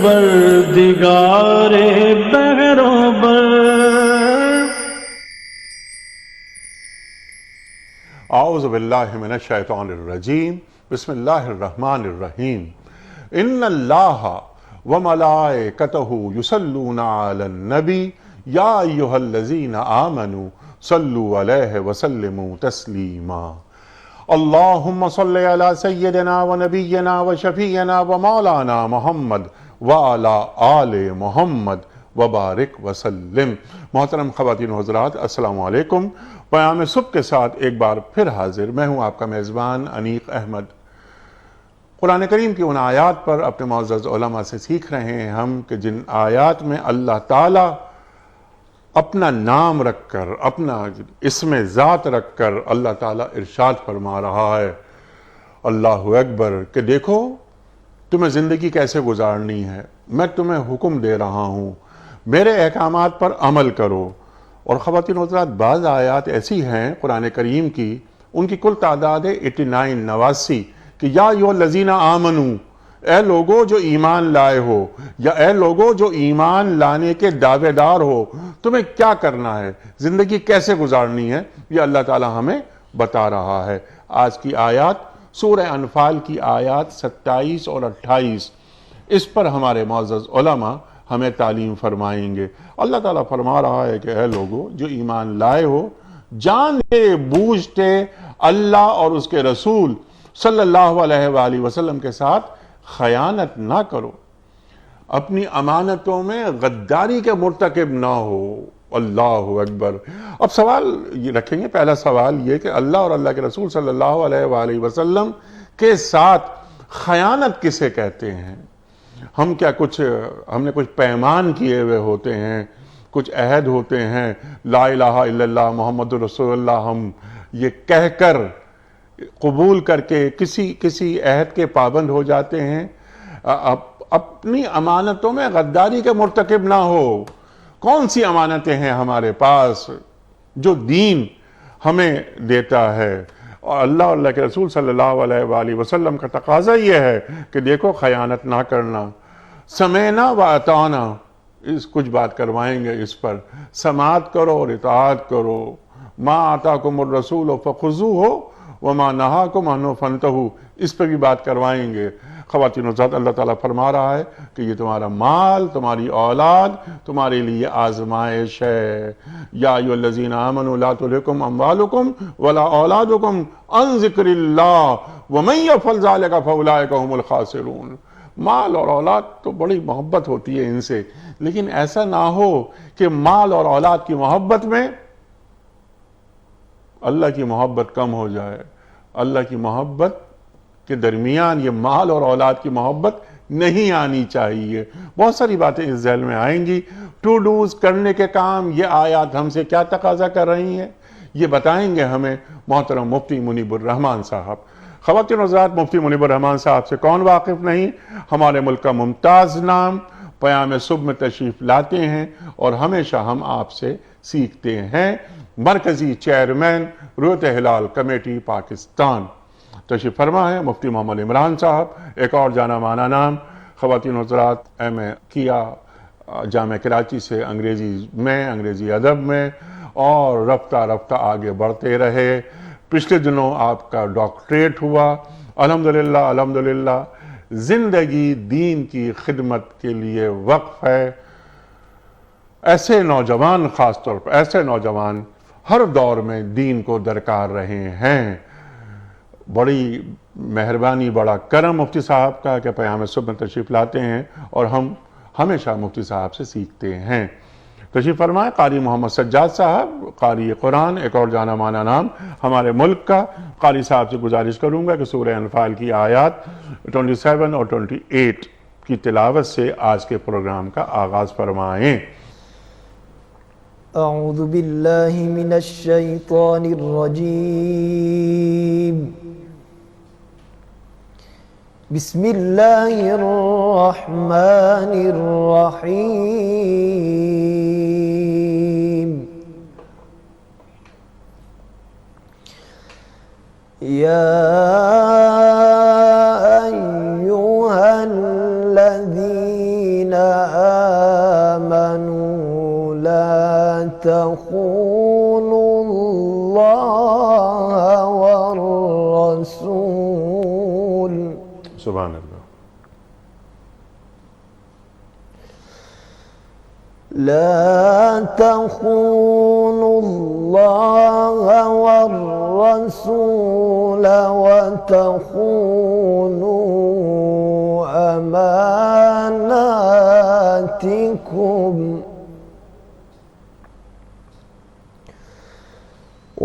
پروردگار بہروں بر۔ اعوذ باللہ من الشیطان الرجیم، بسم اللہ الرحمن الرحیم۔ ان اللہ وملائکتہ یصلون علی النبی یا ایہا الذین آمنوا صلوا علیہ وسلموا تسلیما۔ اللہم صلی علی سیدنا و نبینا و شفیعنا و مولانا محمد وعلی آل محمد وبارک وسلم۔ محترم خواتین و حضرات، السلام علیکم۔ پیام صبح کے ساتھ ایک بار پھر حاضر میں ہوں آپ کا میزبان انیق احمد۔ قرآن کریم کی ان آیات پر اپنے معزز علماء سے سیکھ رہے ہیں ہم کہ جن آیات میں اللہ تعالیٰ اپنا نام رکھ کر، اپنا اسم ذات رکھ کر اللہ تعالیٰ ارشاد فرما رہا ہے، اللہ اکبر، کہ دیکھو تمہیں زندگی کیسے گزارنی ہے، میں تمہیں حکم دے رہا ہوں، میرے احکامات پر عمل کرو۔ اور خواتین و حضرات، بعض آیات ایسی ہیں قرآن کریم کی، ان کی کل تعداد ہے 89 کہ یا ایھا الذین آمنو، اے لوگو جو ایمان لائے ہو، یا اے لوگو جو ایمان لانے کے دعوے دار ہو، تمہیں کیا کرنا ہے، زندگی کیسے گزارنی ہے، یہ اللہ تعالیٰ ہمیں بتا رہا ہے۔ آج کی آیات سورہ انفال کی آیات 27 اور 28، اس پر ہمارے معزز علماء ہمیں تعلیم فرمائیں گے۔ اللہ تعالیٰ فرما رہا ہے کہ اے لوگو جو ایمان لائے ہو، جانتے بوجھتے اللہ اور اس کے رسول صلی اللہ علیہ وآلہ وسلم کے ساتھ خیانت نہ کرو، اپنی امانتوں میں غداری کے مرتکب نہ ہو۔ اللہ اکبر۔ اب سوال یہ رکھیں گے، پہلا سوال یہ کہ اللہ اور اللہ کے رسول صلی اللہ علیہ وآلہ وسلم کے ساتھ خیانت کسے کہتے ہیں؟ ہم نے کچھ پیمان کیے ہوئے ہوتے ہیں، کچھ عہد ہوتے ہیں، لا الہ الا اللہ محمد رسول اللہ، ہم یہ کہہ کر قبول کر کے کسی عہد کے پابند ہو جاتے ہیں۔ اپنی امانتوں میں غداری کے مرتکب نہ ہو۔ کون سی امانتیں ہیں ہمارے پاس جو دین ہمیں دیتا ہے، اور اللہ اور اللہ کے رسول صلی اللہ علیہ وآلہ وسلم کا تقاضا یہ ہے کہ دیکھو خیانت نہ کرنا۔ سمعنا و اطعنا، کچھ بات کروائیں گے اس پر، سماعت کرو اور اطاعت کرو۔ ما آتاکم الرسول فخذوہ وما نہاکم عنہ فانتہوا، اس پہ بھی بات کروائیں گے۔ خواتین و حضرات، اللہ تعالیٰ فرما رہا ہے کہ یہ تمہارا مال، تمہاری اولاد تمہارے لیے آزمائش ہے۔ یا ایھا الذین آمنوا لا تلھکم اموالکم ولا اولادکم عن ذکر اللہ ومن یفعل ذلک فاولئک ھم الخاسرون۔ مال اور اولاد تو بڑی محبت ہوتی ہے ان سے، لیکن ایسا نہ ہو کہ مال اور اولاد کی محبت میں اللہ کی محبت کم ہو جائے۔ اللہ کی محبت کے درمیان یہ مال اور اولاد کی محبت نہیں آنی چاہیے۔ بہت ساری باتیں اس ذہن میں آئیں گی۔ ٹو ڈوز، کرنے کے کام، یہ آیات ہم سے کیا تقاضا کر رہی ہیں، یہ بتائیں گے ہمیں محترم مفتی منیب الرحمان صاحب۔ خواتین و حضرات، مفتی منیب الرحمان صاحب سے کون واقف نہیں؟ ہمارے ملک کا ممتاز نام، پیام صبح میں تشریف لاتے ہیں اور ہمیشہ ہم آپ سے سیکھتے ہیں۔ مرکزی چیئرمین رویت ہلال کمیٹی پاکستان، تشریف فرما ہے مفتی محمد عمران صاحب۔ ایک اور جانا مانا نام، خواتین و حضرات، ایم اے کیا جامعہ کراچی سے انگریزی ادب میں، اور رفتہ رفتہ آگے بڑھتے رہے۔ پچھلے دنوں آپ کا ڈاکٹریٹ ہوا، الحمدللہ۔ زندگی دین کی خدمت کے لیے وقف ہے۔ ایسے نوجوان، خاص طور پر ایسے نوجوان ہر دور میں دین کو درکار رہے ہیں۔ بڑی مہربانی، بڑا کرم مفتی صاحب کا کہ پیام صبح میں تشریف لاتے ہیں، اور ہم ہمیشہ مفتی صاحب سے سیکھتے ہیں۔ تشریف فرمائے قاری محمد سجاد صاحب، قاری قرآن، ایک اور جانا مانا نام ہمارے ملک کا۔ قاری صاحب سے گزارش کروں گا کہ سورہ انفال کی آیات 27 اور 28 کی تلاوت سے آج کے پروگرام کا آغاز فرمائیں۔ اعوذ باللہ من الشیطان الرجیم، بسم اللہ الرحمن الرحیم۔ یا ایھا الذین آمنوا لا تخونوا الله والرسول سبحان اللہ. لا تخونوا الله والرسول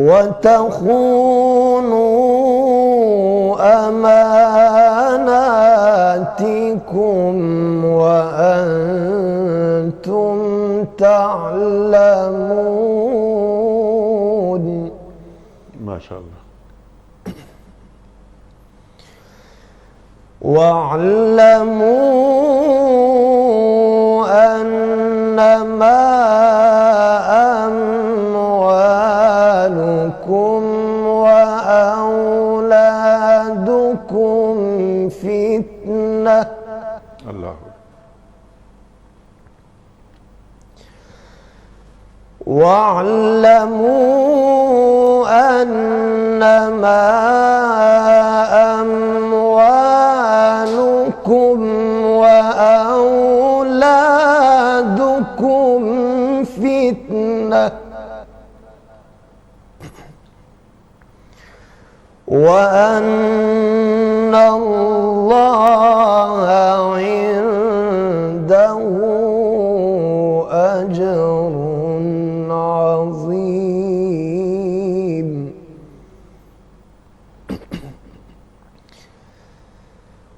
وتخونوا أماناتكم وأنتم تعلمون. ما شاء الله. واعلموا أنما أموالكم وأولادكم فتنة اللہ. واعلموا أنما أموالكم وأولادكم فتنة وأن الله عنده أجر عظيم.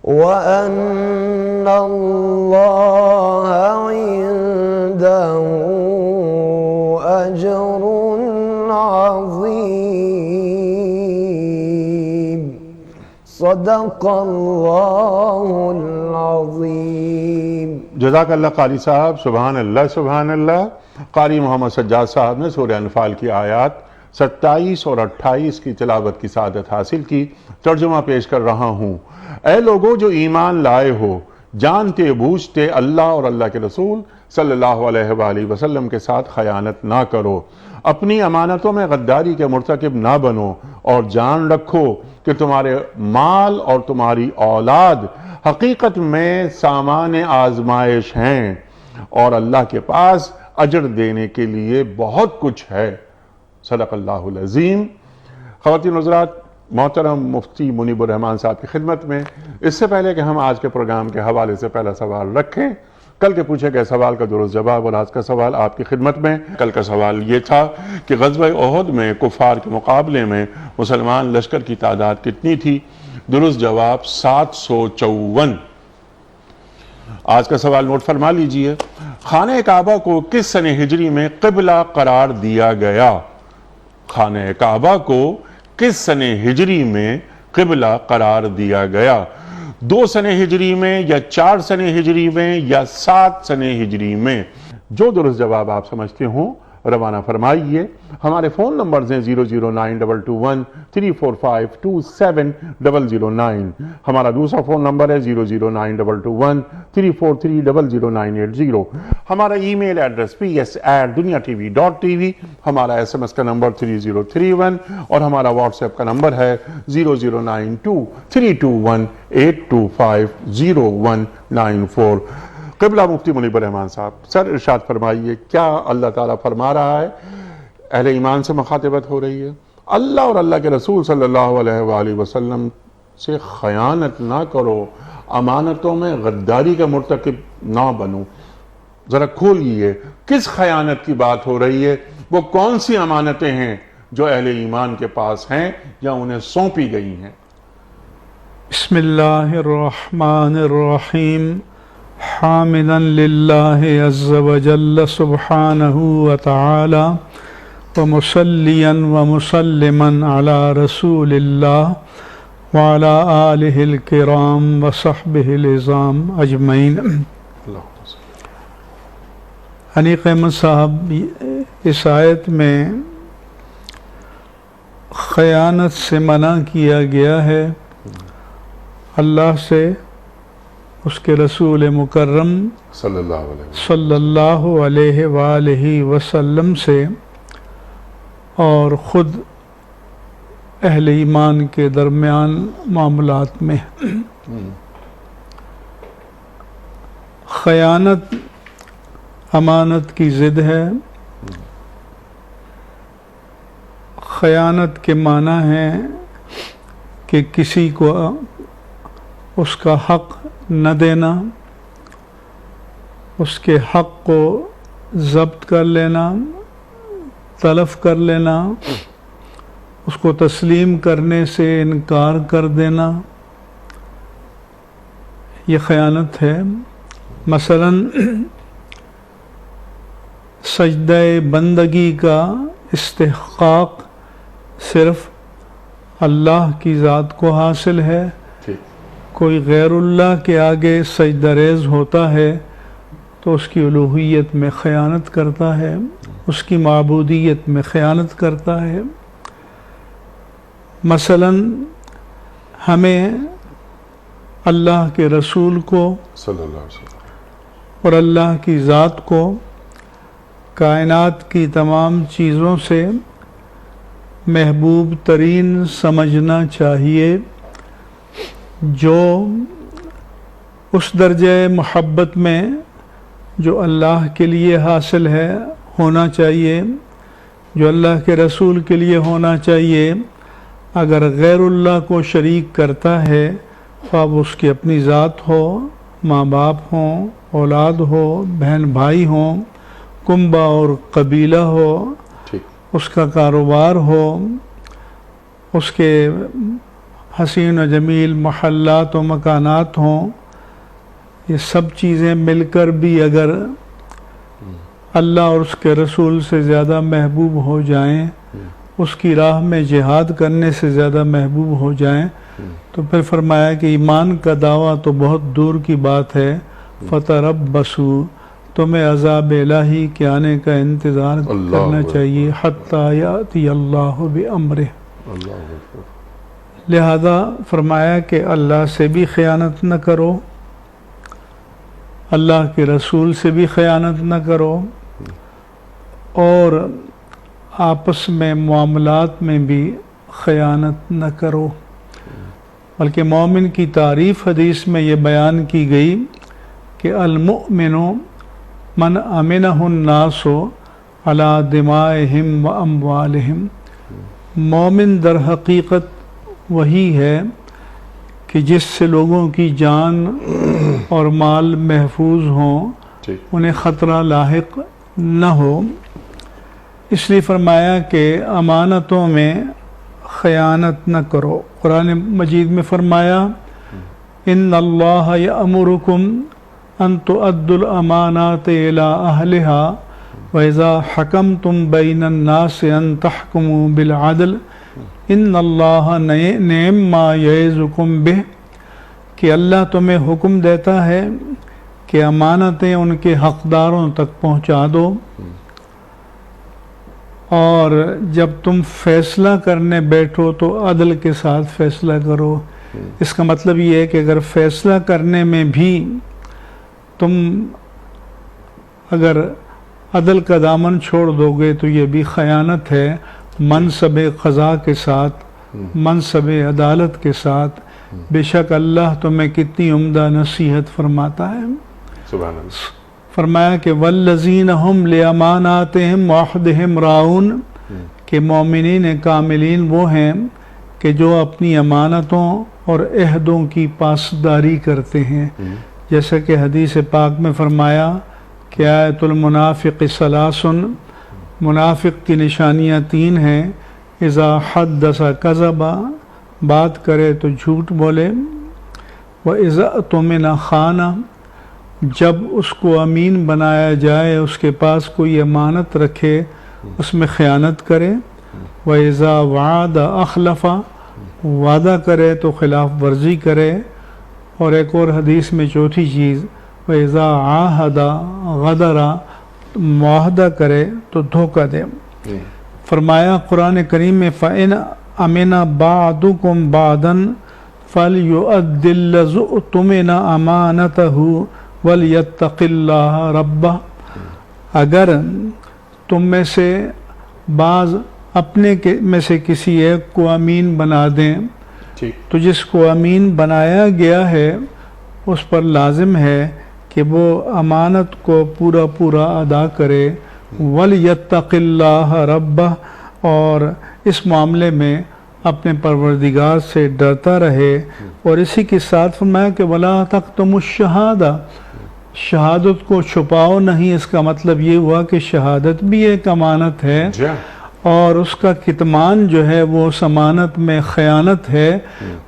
وأن الله عنده أجر عظيم. صدق الله العظيم. جزاک اللہ قاری صاحب. سبحان اللہ سبحان اللہ. قاری محمد سجاد صاحب نے سورہ انفال کی آیات 27 اور 28 کی تلاوت کی سعادت حاصل کی. ترجمہ پیش کر رہا ہوں. اے لوگو جو ایمان لائے ہو، جانتے بوجھتے اللہ اور اللہ کے رسول صلی اللہ علیہ وآلہ وسلم کے ساتھ خیانت نہ کرو، اپنی امانتوں میں غداری کے مرتکب نہ بنو، اور جان رکھو کہ تمہارے مال اور تمہاری اولاد حقیقت میں سامان آزمائش ہیں، اور اللہ کے پاس اجر دینے کے لیے بہت کچھ ہے. صدق اللہ العظیم. خواتین حضرات، محترم مفتی منیب الرحمان صاحب کی خدمت میں اس سے پہلے کہ ہم آج کے پروگرام کے حوالے سے پہلا سوال رکھیں، کل کے پوچھے گئے سوال کا درست جواب اور آج کا سوال آپ کی خدمت میں. کل کا سوال یہ تھا کہ غزوہ احد میں کفار کے مقابلے میں مسلمان لشکر کی تعداد کتنی تھی؟ درست جواب 754. آج کا سوال نوٹ فرما لیجئے. خانہ کعبہ کو کس سنہ ہجری میں قبلہ قرار دیا گیا؟ خانہ کعبہ کو کس سنہ ہجری میں قبلہ قرار دیا گیا؟ 2 سنہ ہجری میں یا 4 سنہ ہجری میں یا 7 سنہ ہجری میں؟ جو درست جواب آپ سمجھتے ہوں روانہ فرمائیے. ہمارے فون نمبرز ہیں 0092214527009. ہمارا دوسرا فون نمبر ہے 009221343000980. ہمارا ای میل ایڈریس ps@duniatv.tv. ہمارا SMS کا نمبر 3031 اور ہمارا واٹس ایپ کا نمبر ہے 009232182500194. قبلہ مفتی منیب الرحمان صاحب، سر ارشاد فرمائیے، کیا اللہ تعالیٰ فرما رہا ہے اہل ایمان سے مخاطبت ہو رہی ہے اللہ اور اللہ کے رسول صلی اللہ علیہ وآلہ وسلم سے خیانت نہ کرو، امانتوں میں غداری کا مرتکب نہ بنو. ذرا کھولیے کس خیانت کی بات ہو رہی ہے؟ وہ کون سی امانتیں ہیں جو اہل ایمان کے پاس ہیں یا انہیں سونپی گئی ہیں؟ بسم اللہ الرحمن الرحیم. حامدا للہ عز وجل سبحانہ وتعالی ومصلیا ومسلما علی رسول اللہ وعلی آلہ الکرام وصحبہ العظام اجمعین. حنیق احمد صاحب، اس آیت میں خیانت سے منع کیا گیا ہے. اللہ سے اس کے رسول مکرم صلی اللہ علیہ وسلم صلی اللہ علیہ وآلہ وسلم سے اور خود اہل ایمان کے درمیان معاملات میں خیانت امانت کی ضد ہے۔ خیانت کے معنی ہے کہ کسی کو اس کا حق نہ دینا، اس کے حق کو ضبط کر لینا، تلف کر لینا، اس کو تسلیم کرنے سے انکار کر دینا، یہ خیانت ہے۔ مثلا سجدہ بندگی کا استحقاق صرف اللہ کی ذات کو حاصل ہے۔ کوئی غیر اللہ کے آگے سجدہ ریز ہوتا ہے تو اس کی الوہیت میں خیانت کرتا ہے، اس کی معبودیت میں خیانت کرتا ہے۔ مثلا ہمیں اللہ کے رسول کو صلی اللہ علیہ وسلم اور اللہ کی ذات کو کائنات کی تمام چیزوں سے محبوب ترین سمجھنا چاہیے، جو اس درجہ محبت میں جو اللہ کے لیے حاصل ہے ہونا چاہیے، جو اللہ کے رسول کے لیے ہونا چاہیے۔ اگر غیر اللہ کو شریک کرتا ہے، خواہ اس کی اپنی ذات ہو، ماں باپ ہوں، اولاد ہو، بہن بھائی ہوں، کنبہ اور قبیلہ ہو، اس کا کاروبار ہو، اس کے حسین و جمیل محلات و مکانات ہوں، یہ سب چیزیں مل کر بھی اگر اللہ اور اس کے رسول سے زیادہ محبوب ہو جائیں، اس کی راہ میں جہاد کرنے سے زیادہ محبوب ہو جائیں، تو پھر فرمایا کہ ایمان کا دعویٰ تو بہت دور کی بات ہے، فَتَرَبَّصُوا، تمہیں عذاب الہی کے آنے کا انتظار کرنا چاہیے، حَتَّى يَأْتِيَ اللَّهُ بِأَمْرِهِ۔ لہذا فرمایا کہ اللہ سے بھی خیانت نہ کرو، اللہ کے رسول سے بھی خیانت نہ کرو، اور آپس میں معاملات میں بھی خیانت نہ کرو۔ بلکہ مومن کی تعریف حدیث میں یہ بیان کی گئی کہ المؤمن من امنہ الناس علی دمائہم و اموالہم، مومن در حقیقت وہی ہے کہ جس سے لوگوں کی جان اور مال محفوظ ہوں، انہیں خطرہ لاحق نہ ہو۔ اس لیے فرمایا کہ امانتوں میں خیانت نہ کرو۔ قرآن مجید میں فرمایا ان اللہ یأمرکم ان تؤدوا الامانات الی اہلہا وَإِذَا حَكَمْتُمْ بَيْنَ النَّاسِ أَن تَحْكُمُوا بِالْعَدْلِ إِنَّ اللَّهَ نِعِمَّ مَا يَعِظُكُمْ بِهِ، کہ اللہ تمہیں حکم دیتا ہے کہ امانتیں ان کے حقداروں تک پہنچا دو، اور جب تم فیصلہ کرنے بیٹھو تو عدل کے ساتھ فیصلہ کرو۔ اس کا مطلب یہ ہے کہ اگر فیصلہ کرنے میں بھی تم اگر عدل کا دامن چھوڑ دو گے تو یہ بھی خیانت ہے، منصب قضاء کے ساتھ، منصب عدالت کے ساتھ۔ بے شک اللہ تمہیں کتنی عمدہ نصیحت فرماتا ہے۔ سبحان اللہ۔ فرمایا کہ والذین ہم لاماناتہم وعہدہم راعون، کہ مومنین کاملین وہ ہیں کہ جو اپنی امانتوں اور عہدوں کی پاسداری کرتے ہیں، جیسا کہ حدیث پاک میں فرمایا کہ آیت المنافق ثلاث، منافق کی نشانیاں 3 ہیں، اذا حدث کذب، بات کرے تو جھوٹ بولے، واذا اؤتمن خان، جب اس کو امین بنایا جائے، اس کے پاس کوئی امانت رکھے اس میں خیانت کرے، وَإِذَا وَعَدَ أَخْلَفَ، وعدہ کرے تو خلاف ورزی کرے، اور ایک اور حدیث میں چوتھی چیز وَإِذَا عَاهَدَ غَدَرَ، معاہدہ کرے تو دھوکہ دے۔ فرمایا قرآن کریم میں فَإِنْ أَمِنَ بَعْضُكُمْ بَعْضًا فَلْيُؤَدِّ الَّذِي اؤْتُمِنَ أَمَانَتَهُ وَلْيَتَّقِ اللَّهَ رَبَّهُ۔ اگر تم میں سے بعض اپنے میں سے کسی ایک کو امین بنا دیں تو جس کو امین بنایا گیا ہے اس پر لازم ہے کہ وہ امانت کو پورا پورا ادا کرے۔ وَلْيَتَّقِ اللَّهَ رَبَّهُ، اور اس معاملے میں اپنے پروردگار سے ڈرتا رہے۔ اور اسی کے ساتھ فرمایا کہ وَلَا تَكْتُمُوا الشَّهَادَةَ، شہادت کو چھپاؤ نہیں۔ اس کا مطلب یہ ہوا کہ شہادت بھی ایک امانت ہے، اور اس کا کتمان جو ہے وہ ضمانت میں خیانت ہے۔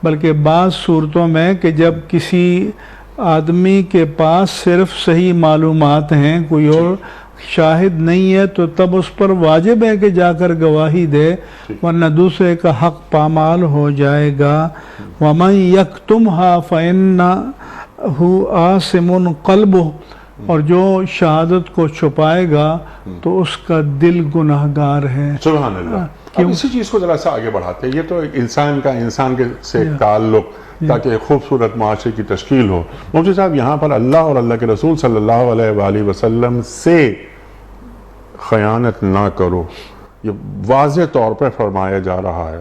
بلکہ بعض صورتوں میں کہ جب کسی آدمی کے پاس صرف صحیح معلومات ہیں، کوئی اور شاہد نہیں ہے، تو تب اس پر واجب ہے کہ جا کر گواہی دے، ورنہ دوسرے کا حق پامال ہو جائے گا۔ وَمَنْ يَكْتُمْهَا فَإِنَّهُ آثِمٌ قَلْبُهُ، اور جو شہادت کو چھپائے گا تو اس کا دل گناہگار ہے۔ سبحان اللہ۔ اب اسی چیز کو ذرا سا آگے بڑھاتے ہیں، یہ تو انسان کا انسان کے سے تعلق تاکہ ایک خوبصورت معاشرے کی تشکیل ہو۔ مفتی صاحب یہاں پر اللہ اور اللہ کے رسول صلی اللہ علیہ وآلہ وسلم سے خیانت نہ کرو، یہ واضح طور پر فرمایا جا رہا ہے۔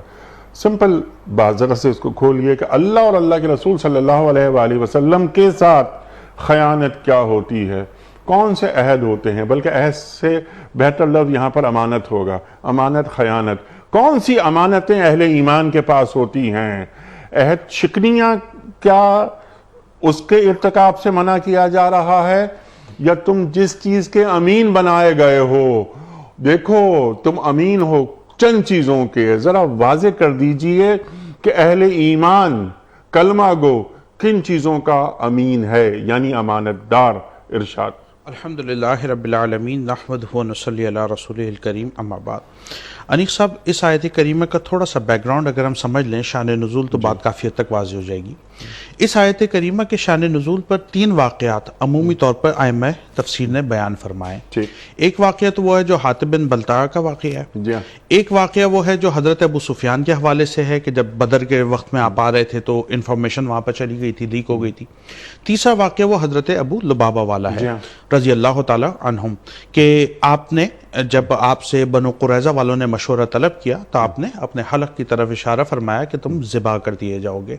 سمپل بات ذرا سے اس کو کھولیے کہ اللہ اور اللہ کے رسول صلی اللہ علیہ وآلہ وسلم کے ساتھ خیانت کیا ہوتی ہے، کون سے عہد ہوتے ہیں؟ بلکہ عہد سے بہتر لفظ یہاں پر امانت ہوگا، امانت خیانت۔ کون سی امانتیں اہل ایمان کے پاس ہوتی ہیں؟ عہد شکنیاں کیا اس کے ارتکاب سے منع کیا جا رہا ہے، یا تم جس چیز کے امین بنائے گئے ہو، دیکھو تم امین ہو چند چیزوں کے، ذرا واضح کر دیجئے کہ اہل ایمان کلمہ گو کن چیزوں کا امین ہے، یعنی امانت دار۔ ارشاد۔ الحمدللہ رب العالمین، نحمدہ ونصلی علی رسولہ الکریم، اما بعد۔ انیق صاحب، اس آیت کریمہ کا تھوڑا سا بیک گراؤنڈ اگر ہم سمجھ لیں، شان نزول، تو بات کافی حد تک واضح ہو جائے گی۔ اس آیت کریمہ کے شان نزول پر 3 واقعات عمومی طور پر ائمہ تفسیر نے بیان فرمائے۔ ایک واقعہ تو وہ ہے جو حاطب بن بلتعہ کا واقعہ ہے، ایک واقعہ وہ ہے جو حضرت ابو سفیان کے حوالے سے ہے کہ جب بدر کے وقت میں آپ آ رہے تھے تو انفارمیشن وہاں پر چلی گئی تھی، لیک ہو گئی تھی۔ تیسرا واقعہ وہ حضرت ابو لبابہ والا ہے رضی اللہ تعالی عنہم، کہ آپ نے جب آپ سے بنو قریظہ والوں نے مشورہ طلب کیا تو آپ نے اپنے حلق کی طرف اشارہ فرمایا کہ تم ذبح کر دیے جاؤ گے۔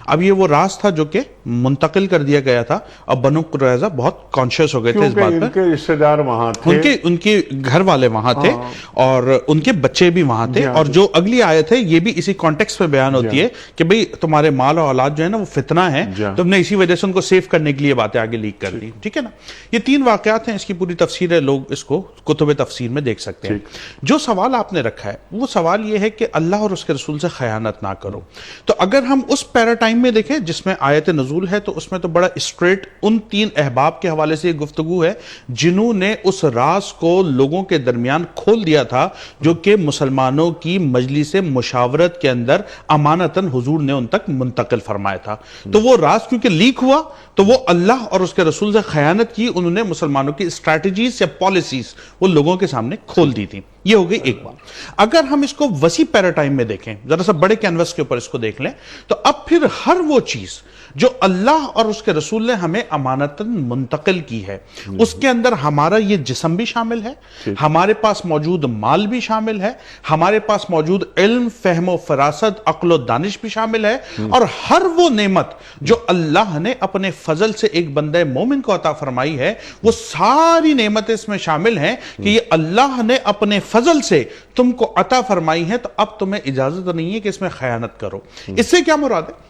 اب یہ وہ راز تھا جو کہ منتقل کر دیا گیا تھا، اور بنو قریظہ بہت کانشیس ہو گئے تھے اس بات پر، ان کے رشتہ دار وہاں تھے، ان کے گھر والے وہاں تھے، اور ان کے بچے بھی وہاں تھے۔ اور جو اگلی آیت ہے یہ بھی اسی کانٹیکس پہ بیان ہوتی ہے کہ بھئی تمہارے مال اور اولاد جو ہے نا وہ فتنہ ہے، تم نے اسی وجہ سے ان کو سیف کرنے کے لیے باتیں آگے لیک کر دی، ٹھیک ہے نا۔ یہ 3 واقعات ہیں، اس کی پوری تفسیر ہے، لوگ اس کو کتب تفسیر میں دیکھ سکتے ہیں۔ جو سوال آپ نے رکھا ہے وہ سوال یہ ہے کہ اللہ اور اس کے رسول سے خیانت نہ کرو، تو اگر ہم اس پیراٹائم میں دیکھیں جس میں آیت نزول ہے، تو اس میں تو بڑا اسٹریٹ ان 3 احباب کے حوالے سے یہ گفتگو ہے جنہوں نے اس راز کو لوگوں کے درمیان کھول دیا تھا جو کہ مسلمانوں کی مجلس مشاورت کے اندر امانتاً حضور نے ان تک منتقل فرمایا تھا۔ تو وہ راز کیونکہ لیک ہوا تو وہ اللہ اور اس کے رسول سے خیانت کی، انہوں نے مسلمانوں کی اسٹریٹجیز یا پالیسیز وہ لوگوں کے سامنے کھول دی تھی۔ یہ ہو گئی ایک بات۔ اگر ہم اس کو وسیع پیراٹائم میں دیکھیں، ذرا سا بڑے کینوس کے اوپر اس کو دیکھ لیں، تو اب پھر ہر وہ چیز جو اللہ اور اس کے رسول نے ہمیں امانتاً منتقل کی ہے، اس کے اندر ہمارا یہ جسم بھی شامل ہے، ہمارے پاس موجود مال بھی شامل ہے، ہمارے پاس موجود علم، فہم و فراست، عقل و دانش بھی شامل ہے، اور ہر وہ نعمت جو اللہ نے اپنے فضل سے ایک بندہ مومن کو عطا فرمائی ہے، وہ ساری نعمتیں اس میں شامل ہیں کہ یہ اللہ نے اپنے فضل سے تم کو عطا فرمائی ہے، تو اب تمہیں اجازت نہیں ہے کہ اس میں خیانت کرو۔ اس سے کیا مراد ہے؟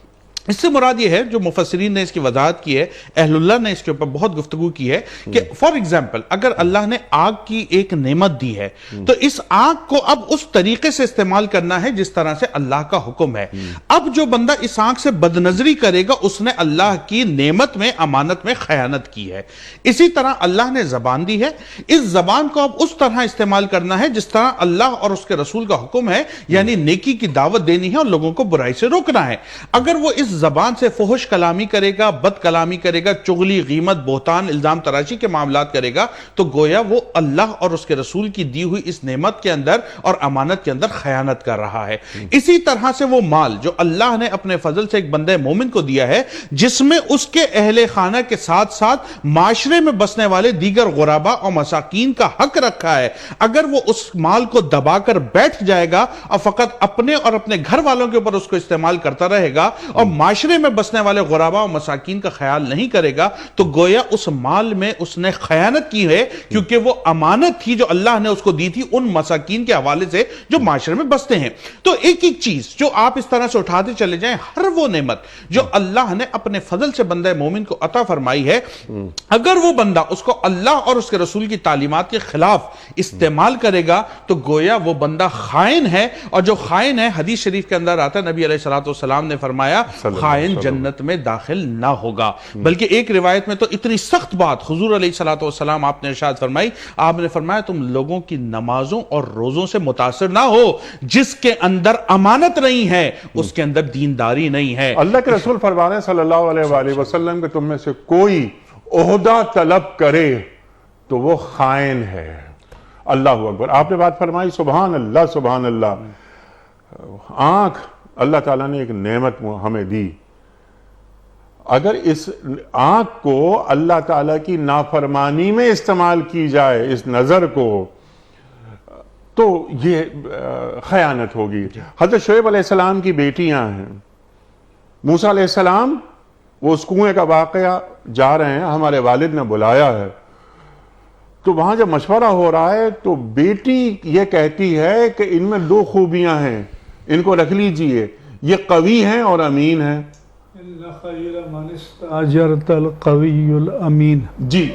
اس سے مراد یہ ہے، جو مفسرین نے اس کی وضاحت کی ہے، اہل اللہ نے اس کے اوپر بہت گفتگو کی ہے، کہ فار ایگزامپل اگر اللہ نے آگ کی ایک نعمت دی ہے تو اس آگ کو اب اس طریقے سے استعمال کرنا ہے جس طرح سے اللہ کا حکم ہے۔ اب جو بندہ اس آگ سے بدنظری کرے گا اس نے اللہ کی نعمت میں، امانت میں خیانت کی ہے۔ اسی طرح اللہ نے زبان دی ہے، اس زبان کو اب اس طرح استعمال کرنا ہے جس طرح اللہ اور اس کے رسول کا حکم ہے، یعنی نیکی کی دعوت دینی ہے اور لوگوں کو برائی سے روکنا ہے۔ اگر وہ اس زبان سے فحش کلامی کرے گا، بد کلامی کرے گا، چغلی، غیبت، بہتان، الزام تراشی کے معاملات کرے گا، تو گویا وہ اللہ اور اس کے رسول کی دی ہوئی اس نعمت کے اندر اور امانت کے اندر خیانت کر رہا ہے۔ اسی طرح سے وہ مال جو اللہ نے اپنے فضل سے ایک بندے مومن کو دیا ہے، جس میں اس کے اہل خانہ کے ساتھ ساتھ معاشرے میں بسنے والے دیگر غربا اور مساکین کا حق رکھا ہے، اگر وہ اس مال کو دبا کر بیٹھ جائے گا اور فقط اپنے اور اپنے گھر والوں کے اوپر اس کو استعمال کرتا رہے گا اور معاشرے میں بسنے والے غربا اور مساکین کا خیال نہیں کرے گا، تو گویا اس مال میں اس نے خیانت کی ہے، کیونکہ وہ امانت تھی جو اللہ نے اس کو دی تھی ان مساکین کے حوالے سے جو معاشرے میں بستے ہیں۔ تو ایک ایک چیز جو آپ اس طرح سے اٹھاتے چلے جائیں، ہر وہ نعمت جو اللہ نے اپنے فضل سے بندہ مومن کو عطا فرمائی ہے، اگر وہ بندہ اس کو اللہ اور اس کے رسول کی تعلیمات کے خلاف استعمال کرے گا تو گویا وہ بندہ خائن ہے، اور جو خائن ہے، حدیث شریف کے اندر آتا ہے، نبی علیہ الصلوۃ والسلام نے فرمایا خائن جنت میں داخل نہ ہوگا۔ بلکہ ایک روایت میں تو اتنی سخت بات حضور علیہ الصلوۃ والسلام آپ نے ارشاد فرمائی، آپ نے فرمایا تم لوگوں کی نمازوں اور روزوں سے متاثر نہ ہو، جس کے اندر امانت نہیں ہے اس کے اندر دینداری نہیں ہے۔ اللہ کے رسول فرما رہے ہیں صلی اللہ علیہ وآلہ وسلم کہ تم میں سے کوئی عہدہ طلب کرے تو وہ خائن ہے۔ اللہ اکبر۔ آپ نے بات فرمائی، سبحان اللہ سبحان اللہ۔ آنکھ اللہ تعالیٰ نے ایک نعمت ہمیں دی، اگر اس آنکھ کو اللہ تعالیٰ کی نافرمانی میں استعمال کی جائے، اس نظر کو، تو یہ خیانت ہوگی۔ حضرت شعیب علیہ السلام کی بیٹیاں ہیں، موسیٰ علیہ السلام، وہ اس کنویں کا واقعہ جا رہے ہیں، ہمارے والد نے بلایا ہے، تو وہاں جب مشورہ ہو رہا ہے تو بیٹی یہ کہتی ہے کہ ان میں دو خوبیاں ہیں، ان کو رکھ لیجئے، یہ قوی ہیں اور امین ہیں۔ خیر من استاجرت القوی الامین، جی،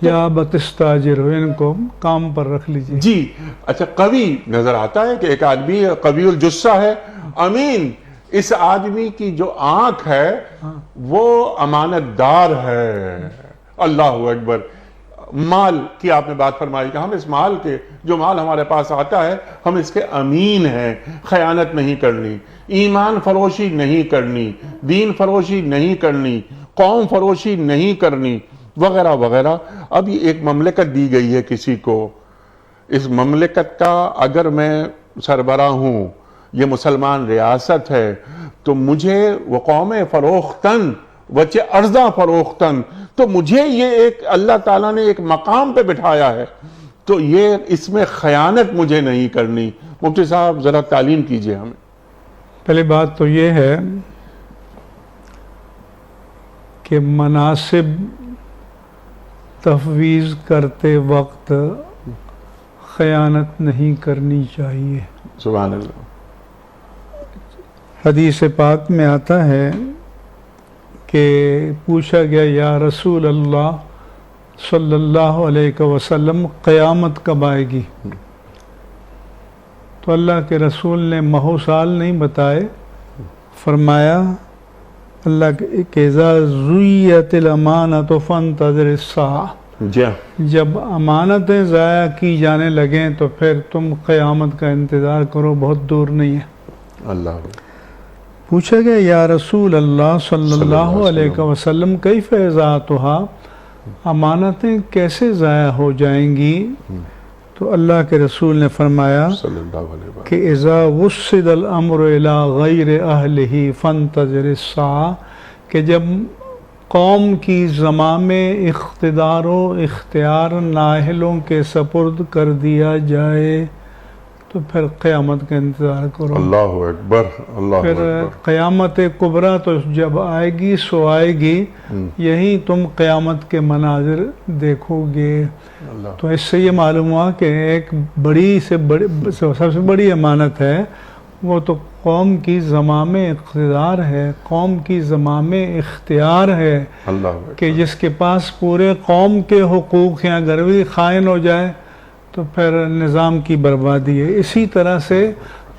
یا بتستاجر ہو، ان کو کام پر رکھ لیجیے۔ جی، اچھا، قوی نظر آتا ہے کہ ایک آدمی قوی الجثہ ہے، امین، اس آدمی کی جو آنکھ ہے وہ امانت دار ہے۔ اللہ اکبر۔ مال کی آپ نے بات فرمائی کہ ہم اس مال کے، جو مال ہمارے پاس آتا ہے، ہم اس کے امین ہیں، خیانت نہیں کرنی، ایمان فروشی نہیں کرنی، دین فروشی نہیں کرنی، قوم فروشی نہیں کرنی، وغیرہ وغیرہ۔ اب یہ ایک مملکت دی گئی ہے کسی کو، اس مملکت کا اگر میں سربراہ ہوں، یہ مسلمان ریاست ہے، تو مجھے وہ قوم فروختن وچے ارضا فروختن، تو مجھے یہ ایک اللہ تعالیٰ نے ایک مقام پہ بٹھایا ہے، تو یہ اس میں خیانت مجھے نہیں کرنی۔ مفتی صاحب ذرا تعلیم کیجئے ہمیں۔ پہلی بات تو یہ ہے کہ مناسب تفویض کرتے وقت خیانت نہیں کرنی چاہیے۔ سبحان اللہ۔ حدیث پاک میں آتا ہے کہ پوچھا گیا، یا رسول اللہ صلی اللہ علیہ وسلم، قیامت کب آئے گی؟ تو اللہ کے رسول نے ماہ سال نہیں بتائے، فرمایا اللہ کہ اذا زویت الامانۃ فانتظر الساعہ، جب امانتیں ضائع کی جانے لگیں تو پھر تم قیامت کا انتظار کرو، بہت دور نہیں ہے۔ اللہ۔ پوچھا گیا، یا رسول اللہ صلی اللہ علیہ وسلم، کیف اضاعتها، امانتیں کیسے ضائع ہو جائیں گی؟ تو اللہ کے رسول نے فرمایا کہ اذا وصل الامر الى غیر اہلہ فانتظر الساعہ، کہ جب قوم کی زمام اقتدار و اختیار نااہلوں کے سپرد کر دیا جائے تو پھر قیامت کا انتظار کرو۔ اللہ اکبر، اللہ پھر اکبر۔ قیامت کبریٰ تو جب آئے گی سو آئے گی، یہی تم قیامت کے مناظر دیکھو گے۔ تو اس سے یہ معلوم ہوا کہ ایک بڑی سے بڑی، سب سے بڑی امانت ہے وہ تو قوم کی زمام اقتدار ہے، قوم کی زمام اختیار ہے، کہ جس کے پاس پورے قوم کے حقوق ہیں، اگر بھی خائن ہو جائے تو پھر نظام کی بربادی ہے۔ اسی طرح سے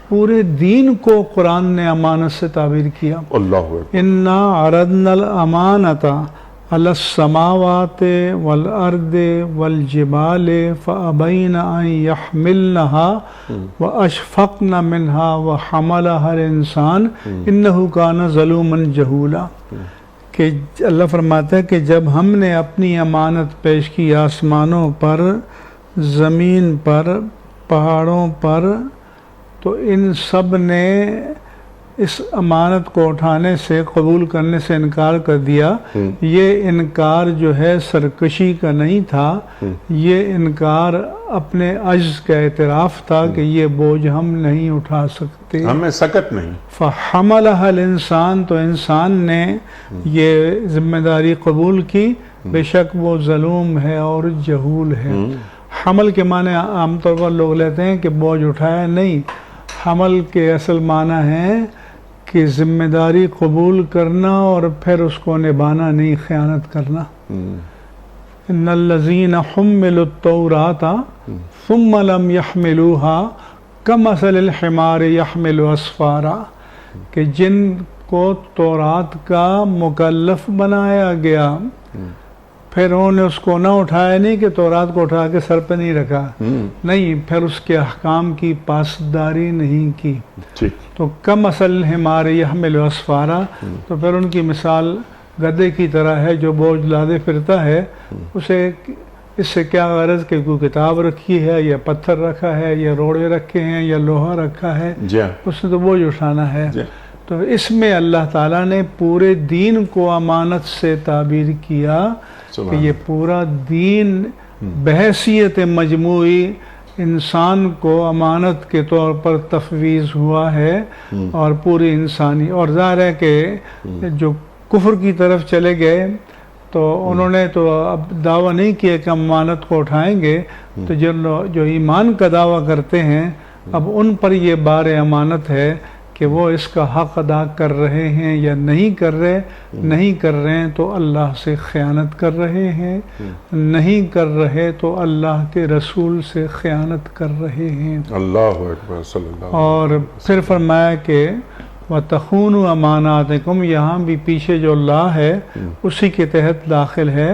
پورے دین کو قرآن نے امانت سے تعبیر کیا۔ اللہ اکبر۔ اِنَّا عَرَضْنَا الْأَمَانَةَ علی السماوات والارض والجبال فابین ان یحملنها واشفقن منها وحملها الانسان انہ کان ظلوما جہولا، کہ اللہ فرماتا ہے کہ جب ہم نے اپنی امانت پیش کی آسمانوں پر، زمین پر، پہاڑوں پر، تو ان سب نے اس امانت کو اٹھانے سے، قبول کرنے سے انکار کر دیا۔ یہ انکار جو ہے سرکشی کا نہیں تھا، یہ انکار اپنے عجز کا اعتراف تھا کہ یہ بوجھ ہم نہیں اٹھا سکتے، ہمیں سکت نہیں۔ فحملها الانسان، تو انسان نے یہ ذمہ داری قبول کی، بے شک وہ ظلوم ہے اور جہول ہے۔ حمل کے معنی عام طور پر لوگ لیتے ہیں کہ بوجھ اٹھایا، نہیں، حمل کے اصل معنی ہے کہ ذمہ داری قبول کرنا اور پھر اس کو نبھانا، نہیں خیانت کرنا۔ ان الذین حملوا التوراۃ ثم لم يحملوها کمثل الحمار يحمل اسفارا، کہ جن کو تورات کا مکلف بنایا گیا پھر انہوں نے اس کو نہ اٹھایا، نہیں کہ تورات کو اٹھا کے سر پہ نہیں رکھا، نہیں، پھر اس کے احکام کی پاسداری نہیں کی، تو کمثل الحمار یحمل اسفارا، تو پھر ان کی مثال گدھے کی طرح ہے جو بوجھ لادے پھرتا ہے، اسے اس سے کیا غرض کہ کوئی کتاب رکھی ہے یا پتھر رکھا ہے یا روڑے رکھے ہیں یا لوہا رکھا ہے، اس نے تو بوجھ اٹھانا ہے۔ تو اس میں اللہ تعالیٰ نے پورے دین کو امانت سے تعبیر کیا کہ یہ پورا دین بحیثیت مجموعی انسان کو امانت کے طور پر تفویض ہوا ہے، اور پوری انسانی، اور ظاہر ہے کہ جو کفر کی طرف چلے گئے تو انہوں نے تو اب دعویٰ نہیں کیا کہ ہم امانت کو اٹھائیں گے، تو جو ایمان کا دعویٰ کرتے ہیں اب ان پر یہ بار امانت ہے کہ وہ اس کا حق ادا کر رہے ہیں یا نہیں کر رہے، نہیں کر رہے ہیں تو اللہ سے خیانت کر رہے ہیں، نہیں کر رہے تو اللہ کے رسول سے خیانت کر رہے ہیں۔ اللہ اکبر، صلی اللہ علیہ وسلم۔ اور پھر فرمایا کہ وَتَخُونُوا أَمَانَاتِكُمْ، یہاں بھی پیچھے جو لا ہے اسی کے تحت داخل ہے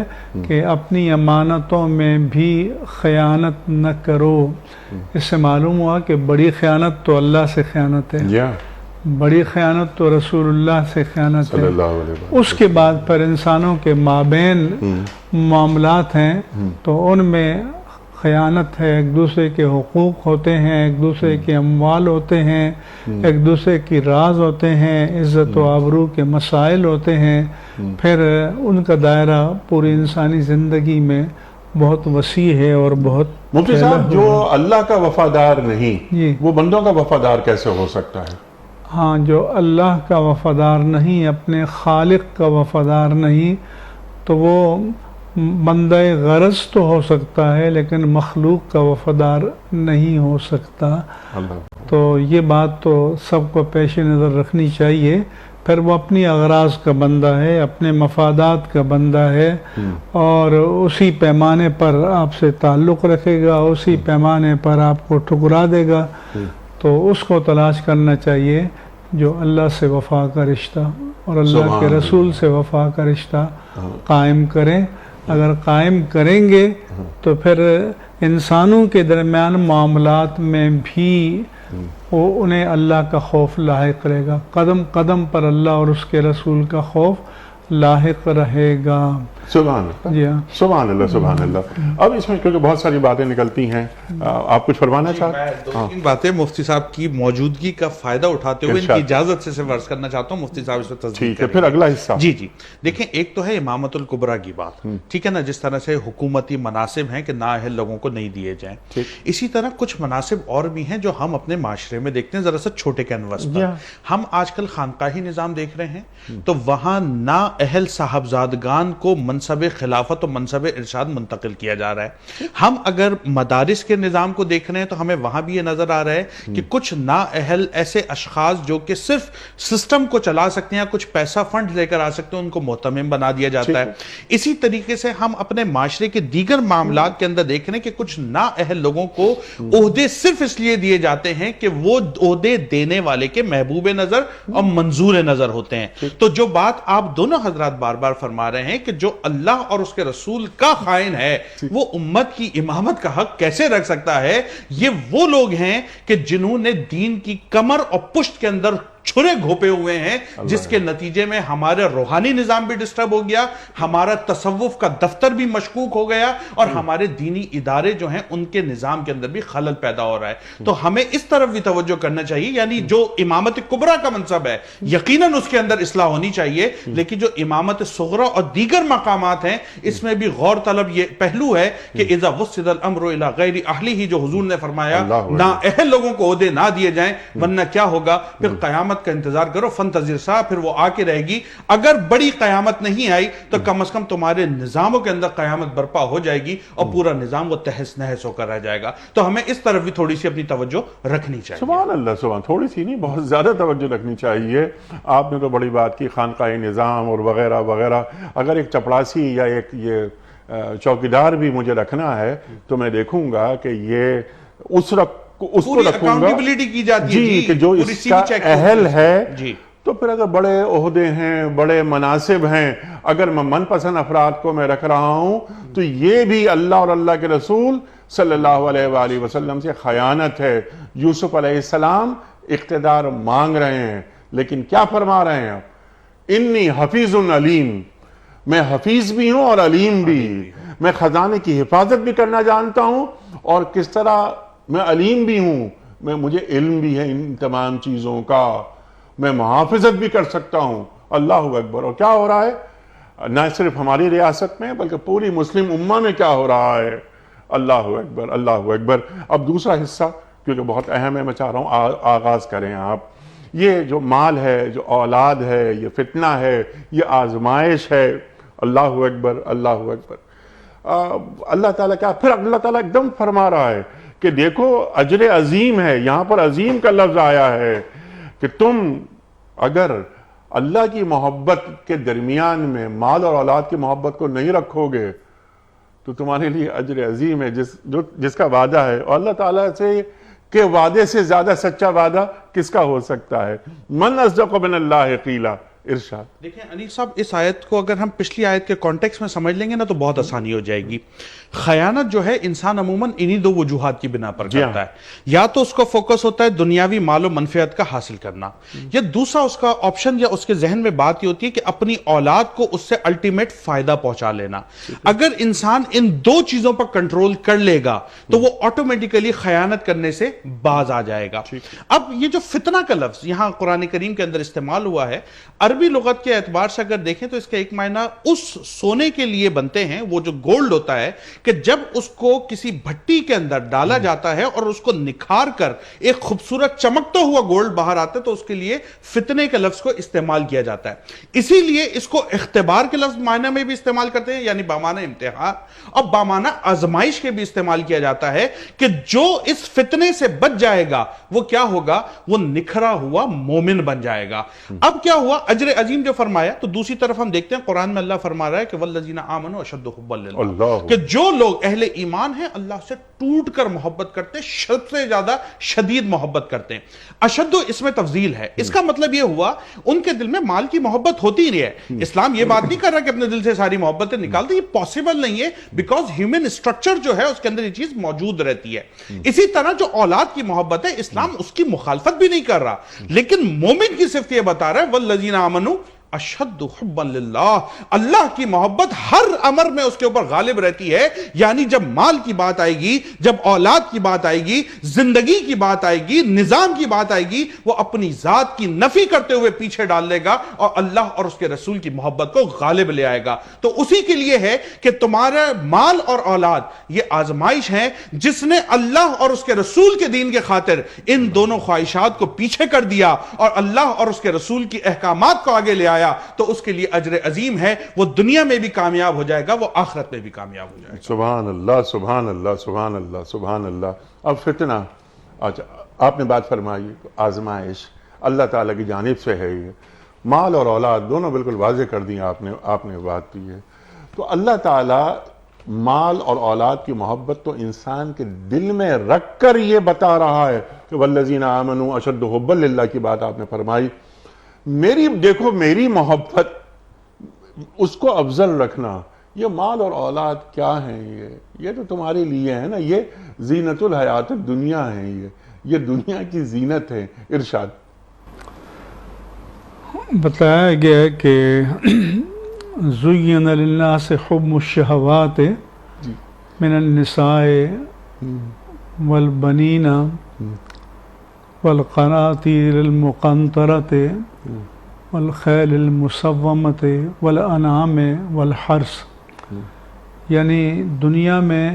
کہ اپنی امانتوں میں بھی خیانت نہ کرو۔ اس سے معلوم ہوا کہ بڑی خیانت تو اللہ سے خیانت ہے، بڑی خیانت تو رسول اللہ سے خیانت صلی ہے۔ اللہ علیہ وسلم۔ اس کے بعد پھر انسانوں کے مابین معاملات ہیں تو ان میں خیانت ہے، ایک دوسرے کے حقوق ہوتے ہیں، ایک دوسرے کے اموال ہوتے ہیں، ایک دوسرے کی راز ہوتے ہیں، عزت و آبرو کے مسائل ہوتے ہیں، پھر ان کا دائرہ پوری انسانی زندگی میں بہت وسیع ہے اور بہت مفتی صاحب، جو اللہ کا وفادار نہیں وہ بندوں کا وفادار کیسے ہو سکتا ہے؟ ہاں، جو اللہ کا وفادار نہیں، اپنے خالق کا وفادار نہیں، تو وہ بندہ غرض تو ہو سکتا ہے لیکن مخلوق کا وفادار نہیں ہو سکتا۔ تو یہ بات تو سب کو پیش نظر رکھنی چاہیے۔ پھر وہ اپنی اغراض کا بندہ ہے، اپنے مفادات کا بندہ ہے، اور اسی پیمانے پر آپ سے تعلق رکھے گا، اسی پیمانے پر آپ کو ٹھکرا دے گا۔ تو اس کو تلاش کرنا چاہیے جو اللہ سے وفا کا رشتہ اور اللہ کے رسول سے وفا کا رشتہ قائم کریں۔ اگر قائم کریں گے تو پھر انسانوں کے درمیان معاملات میں بھی انہیں اللہ کا خوف لاحق رہے گا، قدم قدم پر اللہ اور اس کے رسول کا خوف لاحق رہے گا۔ سبحان اللہ، جی ہاں، سبحان اللہ، سبحان اللہ۔ اب اس میں کیونکہ بہت ساری باتیں نکلتی ہیں، آپ کچھ فرمانا چاہتے ہیں؟ دو تین باتیں مفتی صاحب کی موجودگی کا فائدہ اٹھاتے ہوئے ان کی اجازت سے صرف عرض کرنا چاہتا ہوں، مفتی صاحب اس پہ تصدیق ٹھیک ہے، کریں۔ پھر اگلا حصہ۔ جی دیکھیں، ایک تو ہے امامت الکبریٰ کی بات، ٹھیک ہے نا، جس طرح سے حکومتی مناصب ہیں کہ نااہل لوگوں کو نہیں دیے جائیں، اسی طرح کچھ مناصب اور بھی ہیں جو ہم اپنے معاشرے میں دیکھتے ہیں ذرا سا چھوٹے کینوس پر۔ ہم آج کل خانقاہی نظام دیکھ رہے ہیں تو وہاں نااہل صاحبزادگان کو منصب خلافت و منصب ارشاد منتقل کیا جا رہا ہے۔ ہم اگر مدارس کے نظام کو دیکھ رہے ہیں تو ہمیں وہاں بھی یہ نظر آ رہا ہے کہ کچھ نااہل ایسے اشخاص جو کہ صرف سسٹم کو چلا سکتے ہیں، کچھ پیسہ فنڈ لے کر آ سکتے ہیں، ان کو محتمم بنا دیا جاتا ہے۔ اسی طریقے سے ہم اپنے معاشرے کے دیگر معاملات کے اندر دیکھ رہے ہیں کہ کچھ نااہل لوگوں کو عہدے صرف اس لیے دیے جاتے ہیں کہ وہ عہدے دینے والے کے محبوب نظر اور منظور نظر ہوتے ہیں۔ تو جو بات آپ دونوں حضرات بار بار فرما رہے ہیں کہ جو اللہ اور اس کے رسول کا خائن ہے وہ امت کی امامت کا حق کیسے رکھ سکتا ہے؟ یہ وہ لوگ ہیں کہ جنہوں نے دین کی کمر اور پشت کے اندر چھرے گھوپے ہوئے ہیں، جس کے نتیجے میں ہمارا روحانی نظام بھی ڈسٹرب ہو گیا، ہمارا تصوف کا دفتر بھی مشکوک ہو گیا، اور ہمارے دینی ادارے جو ہیں ان کے نظام کے اندر بھی خلل پیدا ہو رہا ہے۔ تو ہمیں اس طرف بھی توجہ کرنا چاہیے، یعنی جو امامت کبریٰ کا منصب ہے یقیناً اس کے اندر اصلاح ہونی چاہیے، لیکن جو امامت صغریٰ اور دیگر مقامات ہیں اس میں بھی غور طلب یہ پہلو ہے کہ اذا وسد الامر الى غیر اہلہ، جو حضور نے فرمایا نااہل لوگوں کو عہدے نہ دیے جائیں، ورنہ کیا ہوگا؟ پھر قیامت کا انتظار کرو، فانتظر سا، پھر وہ آ کے رہے گی۔ اگر بڑی قیامت نہیں آئی تو کم از کم تمہارے نظاموں کے اندر قیامت برپا ہو جائے گی اور پورا نظام وہ تہس نہس ہو کر رہ جائے گا۔ تو ہمیں اس طرف بھی تھوڑی سی اپنی توجہ رکھنی چاہیے۔ سبحان اللہ، سبحان، تھوڑی سی نہیں، بہت زیادہ توجہ رکھنی چاہیے۔ آپ نے تو بڑی بات کی، خانقاہ نظام اور وغیرہ وغیرہ۔ اگر ایک چپڑاسی یا ایک یہ چوکیدار بھی مجھے رکھنا ہے تو میں دیکھوں گا کہ یہ اس کو رکھوں گا کی جاتی ہے جی کہ جو اس کا اہل ہے۔ تو پھر اگر بڑے عہدے ہیں، بڑے مناصب ہیں، اگر میں من پسند افراد کو میں رکھ رہا ہوں تو یہ بھی اللہ اور اللہ کے رسول صلی اللہ علیہ وآلہ وسلم سے خیانت ہے۔ یوسف علیہ السلام اقتدار مانگ رہے ہیں لیکن کیا فرما رہے ہیں؟ انی حفیظ علیم، میں حفیظ بھی ہوں اور علیم بھی، میں خزانے کی حفاظت بھی کرنا جانتا ہوں، اور کس طرح میں علیم بھی ہوں، مجھے علم بھی ہے ان تمام چیزوں کا، میں محافظت بھی کر سکتا ہوں۔ اللہ اکبر۔ اور کیا ہو رہا ہے نہ صرف ہماری ریاست میں بلکہ پوری مسلم امہ میں کیا ہو رہا ہے؟ اللہ اکبر، اللہ اکبر۔ اب دوسرا حصہ کیونکہ بہت اہم ہے، میں چاہ رہا ہوں آغاز کریں آپ۔ یہ جو مال ہے، جو اولاد ہے، یہ فتنہ ہے، یہ آزمائش ہے۔ اللہ اکبر، اللہ اکبر۔ اللہ تعالیٰ کیا پھر اللہ تعالیٰ ایک دم فرما رہا ہے کہ دیکھو اجر عظیم ہے، یہاں پر عظیم کا لفظ آیا ہے کہ تم اگر اللہ کی محبت کے درمیان میں مال اور اولاد کی محبت کو نہیں رکھو گے تو تمہارے لیے اجر عظیم ہے جس کا وعدہ ہے۔ اور اللہ تعالیٰ سے کہ وعدے سے زیادہ سچا وعدہ کس کا ہو سکتا ہے؟ من اصدق من اللہ قیلا۔ ارشاد۔ دیکھیں انیس صاحب، اس آیت کو اگر ہم پچھلی آیت کے کانٹیکس میں سمجھ لیں گے نا تو بہت آسانی ہو جائے گی۔ خیانت جو ہے انسان عموماً انہی دو وجوہات کی بنا پر کرتا ہے، یا تو اس کو فوکس ہوتا ہے دنیاوی مال و منفعت کا حاصل کرنا، یا دوسرا اس کا آپشن یا اس کے ذہن میں بات یہ ہوتی ہے کہ اپنی اولاد کو اس سے الٹیمیٹ فائدہ پہنچا لینا۔ اگر انسان ان دو چیزوں پر کنٹرول کر لے گا تو وہ آٹومیٹیکلی خیانت کرنے سے باز آ جائے گا۔ اب یہ جو فتنہ کا لفظ یہاں قرآن کریم کے اندر استعمال ہوا ہے، عربی لغت کے اعتبار سے اگر دیکھیں تو اس کا ایک معنی اس سونے کے لیے بنتے ہیں، وہ جو گولڈ ہوتا ہے، کہ جب اس کو کسی بھٹی کے اندر ڈالا جاتا ہے اور اس کو نکھار کر ایک خوبصورت چمکتا ہوا گولڈ باہر آتا ہے تو اس کے لیے فتنے کے لفظ کو استعمال کیا جاتا ہے۔ اسی لیے اس کو اختبار کے لفظ معنی میں بھی استعمال کرتے ہیں، یعنی بامعنی امتحان اور بامعنی آزمائش کے بھی استعمال کیا جاتا ہے کہ جو اس فتنے سے بچ جائے گا وہ کیا ہوگا؟ وہ نکھرا ہوا مومن بن جائے گا۔ اب کیا ہوا؟ اجر عظیم جو فرمایا، تو دوسری طرف ہم دیکھتے ہیں قرآن میں اللہ فرما رہا ہے کہ والذین آمنوا اشد حبا للہ، کہ جو لوگ اہل ایمان ہیں اللہ سے ٹوٹ کر محبت کرتے ہیں، سب سے زیادہ شدید محبت کرتے ہیں۔ اشد اس میں تفضیل ہے، اس کا مطلب یہ ہوا ان کے دل میں مال کی محبت ہوتی نہیں ہے۔ اسلام یہ بات نہیں کر رہا کہ اپنے دل سے ساری محبتیں نکال دیں، یہ پاسبل نہیں ہے، بیکاز ہیومن اسٹرکچر جو ہے اس کے اندر یہ چیز موجود رہتی ہے۔ اسی طرح جو اولاد کی محبت ہے، اسلام اس کی مخالفت بھی نہیں کر رہا، لیکن مومن کی صفت یہ بتا رہا ہے والذین آمنوا اشد حبا للہ، اللہ کی محبت ہر امر میں اس کے اوپر غالب رہتی ہے۔ یعنی جب مال کی بات آئے گی، جب اولاد کی بات آئے گی، زندگی کی بات آئے گی، نظام کی بات آئے گی، وہ اپنی ذات کی نفی کرتے ہوئے پیچھے ڈال لے گا اور اللہ اور اس کے رسول کی محبت کو غالب لے آئے گا۔ تو اسی کے لیے ہے کہ تمہارا مال اور اولاد یہ آزمائش ہے، جس نے اللہ اور اس کے رسول کے دین کے خاطر ان دونوں خواہشات کو پیچھے کر دیا اور اللہ اور اس کے رسول کی احکامات کو آگے لے آیا تو اس کے لیے اجر عظیم ہے، وہ دنیا میں بھی کامیاب ہو جائے گا، وہ آخرت میں بھی کامیاب ہو جائے گا۔ سبحان اللہ، سبحان اللہ، سبحان اللہ، سبحان اللہ۔ اب فتنہ، اچھا آپ نے بات فرمائی آزمائش اللہ تعالیٰ کی جانب سے ہے، یہ مال اور اولاد دونوں بالکل واضح کر دی آپ نے بات کی ہے۔ تو اللہ تعالیٰ مال اور اولاد کی محبت تو انسان کے دل میں رکھ کر یہ بتا رہا ہے کہ والذین آمنوا اشد حبا للہ کی بات آپ نے فرمائی۔ دیکھو میری محبت اس کو افضل رکھنا. یہ مال اور اولاد کیا ہیں؟ یہ تو تمہارے لیے ہے نا, یہ زینت الحیات دنیا ہے, یہ دنیا کی زینت ہے. ارشاد. بتایا گیا ہے کہ زین للناس حب الشہوات من النساء والبنین والقناطیر المقنطرۃ والخیل المسومۃ والانعام والحرث. یعنی دنیا میں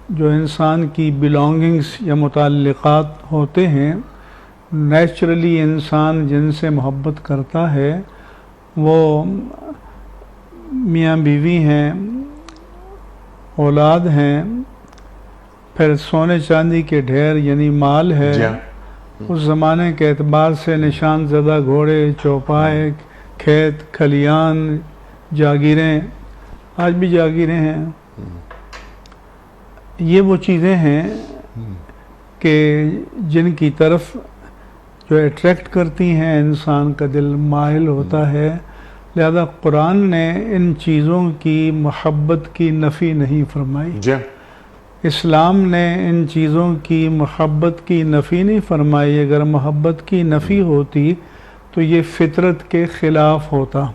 جو انسان کی بلانگنگز یا متعلقات ہوتے ہیں, نیچرلی انسان جن سے محبت کرتا ہے وہ میاں بیوی ہیں, اولاد ہیں, پھر سونے چاندی کے ڈھیر یعنی مال ہے. اس زمانے کے اعتبار سے نشان زدہ گھوڑے, چوپائے, کھیت کھلیان, جاگیریں, آج بھی جاگیریں ہیں. یہ وہ چیزیں ہیں کہ جن کی طرف جو اٹریکٹ کرتی ہیں, انسان کا دل مائل ہوتا ہے. لہذا قرآن نے ان چیزوں کی محبت کی نفی نہیں فرمائی. اسلام نے ان چیزوں کی محبت کی نفی نہیں فرمائی. اگر محبت کی نفی ہوتی تو یہ فطرت کے خلاف ہوتا.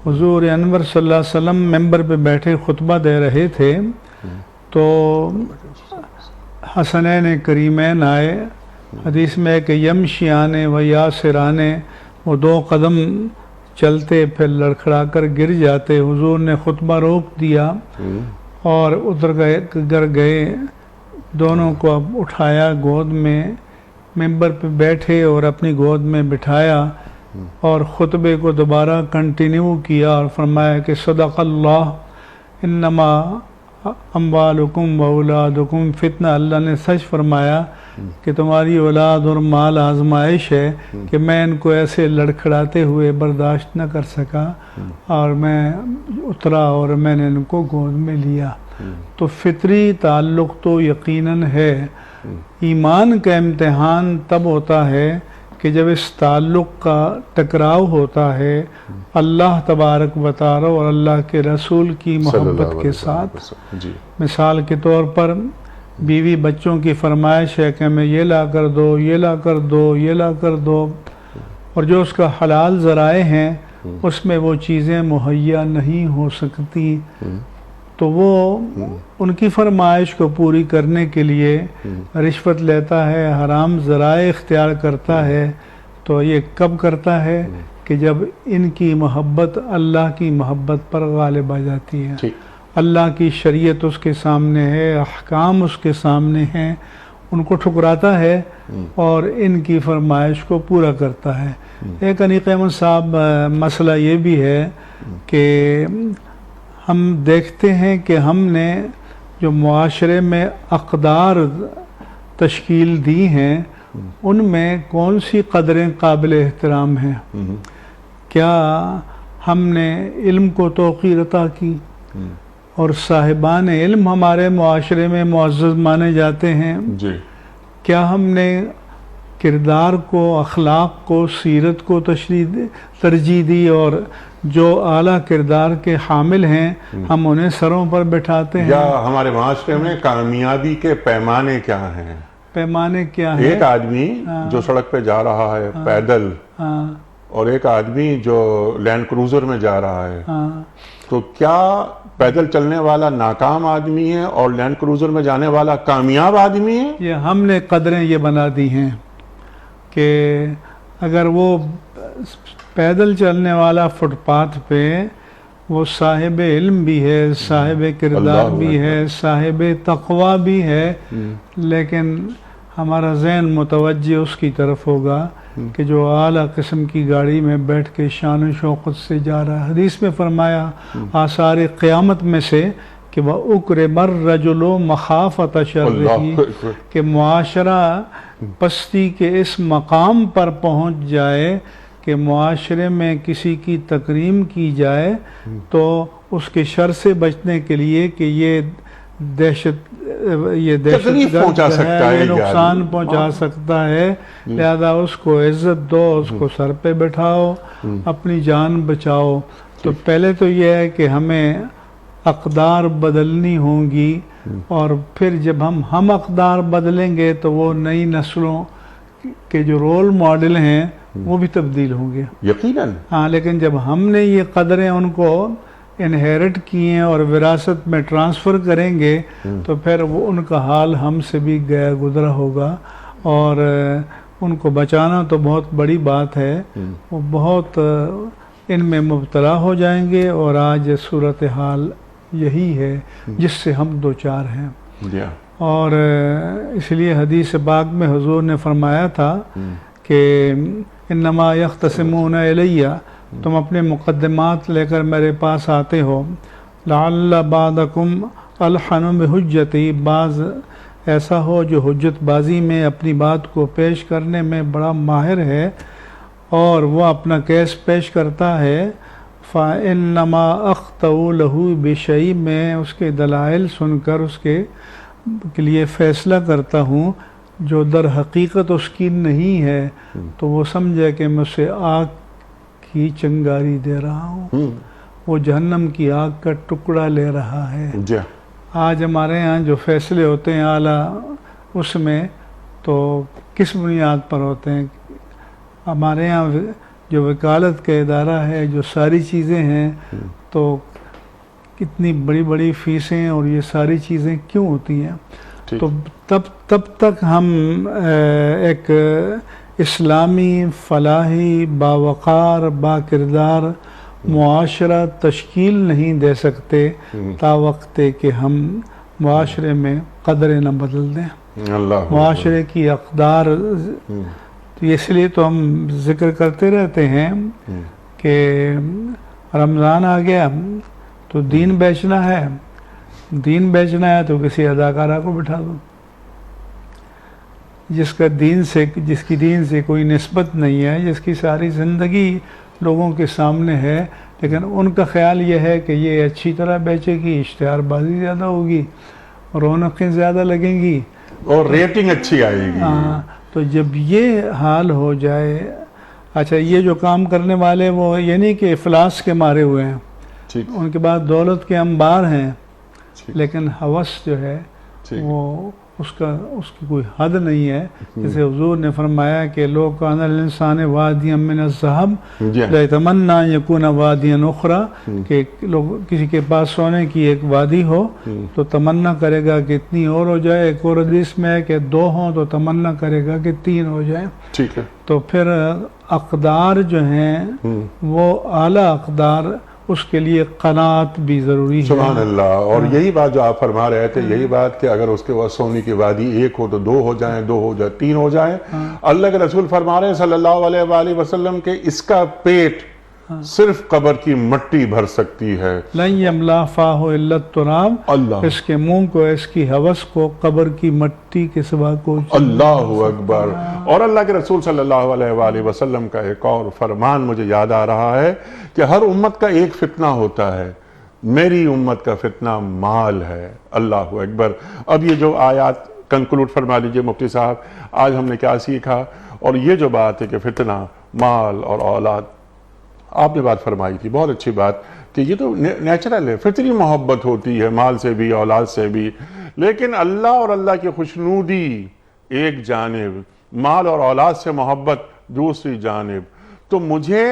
حضور انور صلی اللہ علیہ وسلم ممبر پہ بیٹھے خطبہ دے رہے تھے تو حسنین کریمین آئے. حدیث میں ہے کہ یمشیان و یاسران, وہ 2 قدم چلتے پھر لڑکھڑا کر گر جاتے. حضور نے خطبہ روک دیا اور ادھر گئے, دونوں کو اب اٹھایا, گود میں ممبر پہ بیٹھے اور اپنی گود میں بٹھایا اور خطبے کو دوبارہ کنٹینیو کیا اور فرمایا کہ صدق اللہ انما اموالکم و اولادکم فتنہ. اللہ نے سچ فرمایا کہ تمہاری اولاد اور مال آزمائش ہے, کہ میں ان کو ایسے لڑکھڑاتے ہوئے برداشت نہ کر سکا اور میں اترا اور میں نے ان کو گود میں لیا. تو فطری تعلق تو یقیناً ہے. ایمان کا امتحان تب ہوتا ہے کہ جب اس تعلق کا ٹکراؤ ہوتا ہے اللہ تبارک و تعالی اور اللہ کے رسول کی محبت کے ساتھ. مثال کے طور پر بیوی بچوں کی فرمائش ہے کہ ہمیں یہ لا کر دو, یہ لا کر دو, یہ لا کر دو, اور جو اس کا حلال ذرائع ہیں اس میں وہ چیزیں مہیا نہیں ہو سکتی, تو وہ ان کی فرمائش کو پوری کرنے کے لیے رشوت لیتا ہے, حرام ذرائع اختیار کرتا ہے. تو یہ کب کرتا ہے کہ جب ان کی محبت اللہ کی محبت پر غالب آ جاتی ہے. اللہ کی شریعت اس کے سامنے ہے, احکام اس کے سامنے ہیں, ان کو ٹھکراتا ہے اور ان کی فرمائش کو پورا کرتا ہے. ایک انیق احمد صاحب, مسئلہ یہ بھی ہے کہ ہم دیکھتے ہیں کہ ہم نے جو معاشرے میں اقدار تشکیل دی ہیں ان میں کون سی قدریں قابل احترام ہیں. کیا ہم نے علم کو توقیر عطا کی اور صاحبان علم ہمارے معاشرے میں معزز مانے جاتے ہیں؟ کیا ہم نے کردار کو, اخلاق کو, سیرت کو ترجیح دی اور جو اعلیٰ کردار کے حامل ہیں ہم انہیں سروں پر بٹھاتے ہیں؟ یا ہمارے معاشرے میں کامیابی کے پیمانے کیا ہیں؟ پیمانے کیا ہیں؟ ایک آدمی جو سڑک پہ جا رہا ہے پیدل اور ایک آدمی جو لینڈ کروزر میں جا رہا ہے, تو کیا پیدل چلنے والا ناکام آدمی ہے اور لینڈ کروزر میں جانے والا کامیاب آدمی ہے؟ یہ ہم نے قدریں یہ بنا دی ہیں کہ اگر وہ پیدل چلنے والا فٹ پاتھ پہ وہ صاحب علم بھی ہے, صاحب کردار بھی ہے, صاحب تقوی بھی ہے, لیکن ہمارا ذہن متوجہ اس کی طرف ہوگا کہ جو اعلیٰ قسم کی گاڑی میں بیٹھ کے شان و شوقت سے جا رہا ہے. حدیث میں فرمایا آثار قیامت میں سے کہ وَأُكْرِمَ الرَّجُلُ مَخَافَةَ شَرِّهِ, کہ معاشرہ پستی کے اس مقام پر پہنچ جائے کہ معاشرے میں کسی کی تکریم کی جائے تو اس کے شر سے بچنے کے لیے کہ یہ دہشت گرد ہے, یہ نقصان پہنچا سکتا ہے, لہذا اس کو عزت دو, اس کو سر پہ بٹھاؤ, اپنی جان بچاؤ. تو پہلے تو یہ ہے کہ ہمیں اقدار بدلنی ہوں گی، اور پھر جب ہم اقدار بدلیں گے تو وہ نئی نسلوں کے جو رول ماڈل ہیں وہ بھی تبدیل ہوں گے یقیناً. ہاں، لیکن جب ہم نے یہ قدریں ان کو انہیرٹ کی ہیں اور وراثت میں ٹرانسفر کریں گے تو پھر وہ ان کا حال ہم سے بھی گیا گزرا ہوگا، اور ان کو بچانا تو بہت بڑی بات ہے. وہ بہت ان میں مبتلا ہو جائیں گے، اور آج صورتحال یہی ہے جس سے ہم دوچار ہیں. اور اس لیے حدیث پاک میں حضور نے فرمایا تھا کہ انما یختصمون الیہ، تم اپنے مقدمات لے کر میرے پاس آتے ہو، لعل بعضکم الحن بحجتی، بعض ایسا ہو جو حجت بازی میں اپنی بات کو پیش کرنے میں بڑا ماہر ہے اور وہ اپنا کیس پیش کرتا ہے. فَإِنَّمَا أَخْطَئُ لَهُ بِشَيْءٍ، میں اس کے دلائل سن کر اس کے لیے فیصلہ کرتا ہوں جو در حقیقت اس کی نہیں ہے، تو وہ سمجھے کہ میں اسے آگ کی چنگاری دے رہا ہوں، وہ جہنم کی آگ کا ٹکڑا لے رہا ہے. آج ہمارے ہاں جو فیصلے ہوتے ہیں اعلیٰ اس میں، تو کس بنیاد پر ہوتے ہیں؟ ہمارے ہاں جو وکالت کا ادارہ ہے، جو ساری چیزیں ہیں، تو کتنی بڑی بڑی فیسیں اور یہ ساری چیزیں کیوں ہوتی ہیں؟ تو تب تک ہم ایک اسلامی فلاحی باوقار با کردار معاشرہ تشکیل نہیں دے سکتے تا وقت کہ ہم معاشرے میں قدریں نہ بدل دیں، معاشرے کی اقدار. تو اس لیے تو ہم ذکر کرتے رہتے ہیں کہ رمضان آ گیا تو دین بیچنا ہے تو کسی اداکارہ کو بٹھا دو جس کی دین سے کوئی نسبت نہیں ہے، جس کی ساری زندگی لوگوں کے سامنے ہے، لیکن ان کا خیال یہ ہے کہ یہ اچھی طرح بیچے گی، اشتہار بازی زیادہ ہوگی، رونقیں زیادہ لگیں گی اور ریٹنگ اچھی آئے گی. ہاں، تو جب یہ حال ہو جائے، اچھا یہ جو کام کرنے والے وہ یہ نہیں کہ افلاس کے مارے ہوئے ہیں، ان کے بعد دولت کے انبار ہیں، لیکن ہوس جو ہے وہ اس کی کوئی حد نہیں ہے. جیسے حضور نے فرمایا کہ لو کان الانسان وادیا من الذهب لیتمنى ان یکون وادیا اخرى، کہ کسی کے پاس سونے کی ایک وادی ہو تو تمنا کرے گا کہ اتنی اور ہو جائے. ایک اور حدیث میں ہے کہ 2 ہوں تو تمنا کرے گا کہ 3 ہو جائیں. ٹھیک ہے. تو پھر اقدار جو ہیں وہ اعلیٰ اقدار، اس کے لیے قناعت بھی ضروری ہے. سبحان اللہ. اور یہی بات جو آپ فرما رہے تھے، یہی بات کہ اگر اس کے بعد سونے کی وادی 1 ہو تو 2 ہو جائیں، 2 ہو جائیں، 3 ہو جائیں. اللہ کے رسول فرما رہے ہیں صلی اللہ علیہ وآلہ وسلم کہ اس کا پیٹ صرف قبر کی مٹی بھر سکتی ہے. لن یملا فاہ الا التراب، اللہ، اس کے منہ کو، اس کی حوث کو قبر کی مٹی کے سوا کو. اللہ اکبر. اور اللہ کے رسول صلی اللہ علیہ وآلہ وسلم کا ایک اور فرمان مجھے یاد آ رہا ہے کہ ہر امت کا ایک فتنہ ہوتا ہے، میری امت کا فتنہ مال ہے. اللہ اکبر. اب یہ جو آیات کنکلوڈ فرما لیجئے مفتی صاحب، آج ہم نے کیا سیکھا؟ اور یہ جو بات ہے کہ فتنہ مال اور اولاد، آپ نے بات فرمائی تھی بہت اچھی بات کہ یہ تو نیچرل ہے، فطری محبت ہوتی ہے مال سے بھی اولاد سے بھی، لیکن اللہ اور اللہ کی خوشنودی ایک جانب، مال اور اولاد سے محبت دوسری جانب. تو مجھے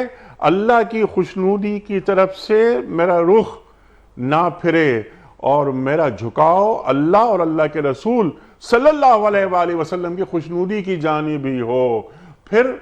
اللہ کی خوشنودی کی طرف سے میرا رخ نہ پھرے اور میرا جھکاؤ اللہ اور اللہ کے رسول صلی اللہ علیہ وآلہ وسلم کی خوشنودی کی جانب ہی ہو. پھر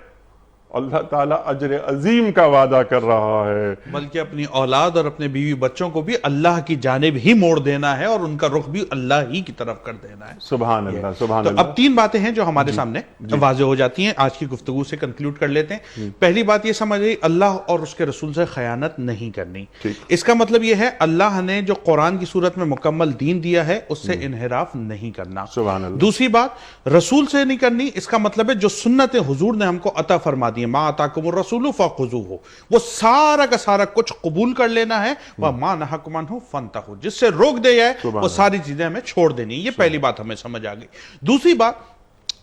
اللہ تعالیٰ اجر عظیم کا وعدہ کر رہا ہے، بلکہ اپنی اولاد اور اپنے بیوی بچوں کو بھی اللہ کی جانب ہی موڑ دینا ہے اور ان کا رخ بھی اللہ ہی کی طرف کر دینا ہے. سبحان اللہ. سبحان تو اللہ. اب 3 باتیں ہیں جو ہمارے سامنے واضح ہو جاتی ہیں، آج کی گفتگو سے کنکلوڈ کر لیتے ہیں. پہلی بات یہ سمجھ رہی، اللہ اور اس کے رسول سے خیانت نہیں کرنی. اس کا مطلب یہ ہے اللہ نے جو قرآن کی صورت میں مکمل دین دیا ہے اس سے انحراف نہیں کرنا. سبحان اللہ. دوسری بات رسول سے نہیں کرنی، اس کا مطلب ہے جو سنت حضور نے ہم کو عطا فرما دی، ما آتاکم الرسول فخذوہ، وہ سارا کا سارا کچھ قبول کر لینا ہے. وما نہاکم عنہ فانتہوا، جس سے روک دے جائے وہ ساری چیزیں ہمیں چھوڑ دینی. یہ پہلی بات ہمیں سمجھ آ گئی. دوسری بات،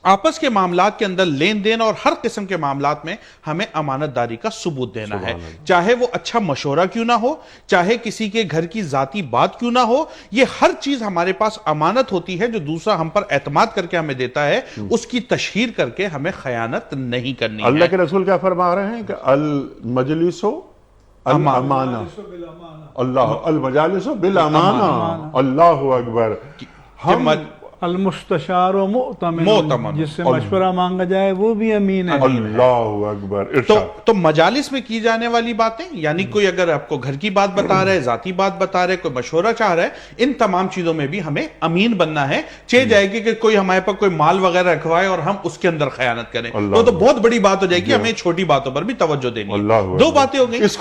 آپس کے معاملات کے اندر لین دین اور ہر قسم کے معاملات میں ہمیں امانت داری کا ثبوت دینا ہے، چاہے وہ اچھا مشورہ کیوں نہ ہو، چاہے کسی کے گھر کی ذاتی بات کیوں نہ ہو، یہ ہر چیز ہمارے پاس امانت ہوتی ہے جو دوسرا ہم پر اعتماد کر کے ہمیں دیتا ہے، اس کی تشہیر کر کے ہمیں خیانت نہیں کرنی ہے۔ اللہ کے رسول کیا فرما رہے ہیں کہ المجلس الامانہ، اللہ المجالس بالامانہ، اللہ اکبر۔ ہم المستشار و مؤتمن، جس سے مشورہ مانگا جائے وہ بھی امین ہے۔ اللہ اکبر۔ تو مجالس میں کی جانے والی باتیں، یعنی کوئی اگر آپ کو گھر کی بات بتا رہا ہے، ذاتی بات بتا رہا ہے، کوئی مشورہ چاہ رہا ہے، ان تمام چیزوں میں بھی ہمیں امین بننا ہے۔ چاہے جائے گی کہ کوئی ہمارے پاس کوئی مال وغیرہ رکھوائے اور ہم اس کے اندر خیانت کریں، تو بہت بڑی بات ہو جائے گی، ہمیں چھوٹی باتوں پر بھی توجہ دینی ہے۔ دو باتیں ہو گئی۔ اس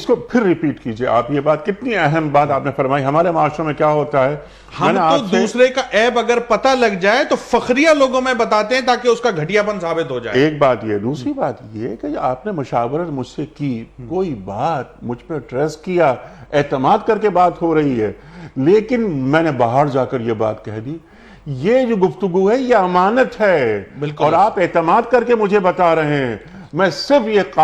کو پھر ریپیٹ کیجئے آپ، یہ بات کتنی اہم بات آپ نے فرمائی۔ ہمارے معاشرے میں کیا ہوتا ہے، ہم تو دوسرے کا عیب اگر پتہ لگ جائے تو فخریہ لوگوں میں بتاتے ہیں تاکہ اس کا گھٹیا پن ثابت ہو جائے۔ ایک بات یہ، دوسری بات یہ کہ آپ نے مشاورت مجھ سے کی، کوئی بات مجھ پہ ٹرسٹ کیا، اعتماد کر کے بات ہو رہی ہے، لیکن میں نے باہر جا کر یہ بات کہہ دی، یہ جو گفتگو ہے یہ امانت ہے، اور آپ اعتماد کر کے مجھے بتا رہے ہیں۔ میں صرف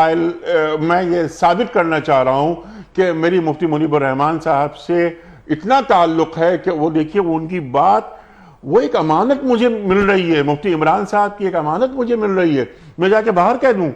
میں یہ ثابت کرنا چاہ رہا ہوں کہ میری مفتی منیب الرحمان صاحب سے اتنا تعلق ہے کہ وہ دیکھیے ان کی بات، وہ ایک امانت مجھے مل رہی ہے، مفتی عمران صاحب کی ایک امانت مجھے مل رہی ہے۔ میں جا کے باہر کہہ دوں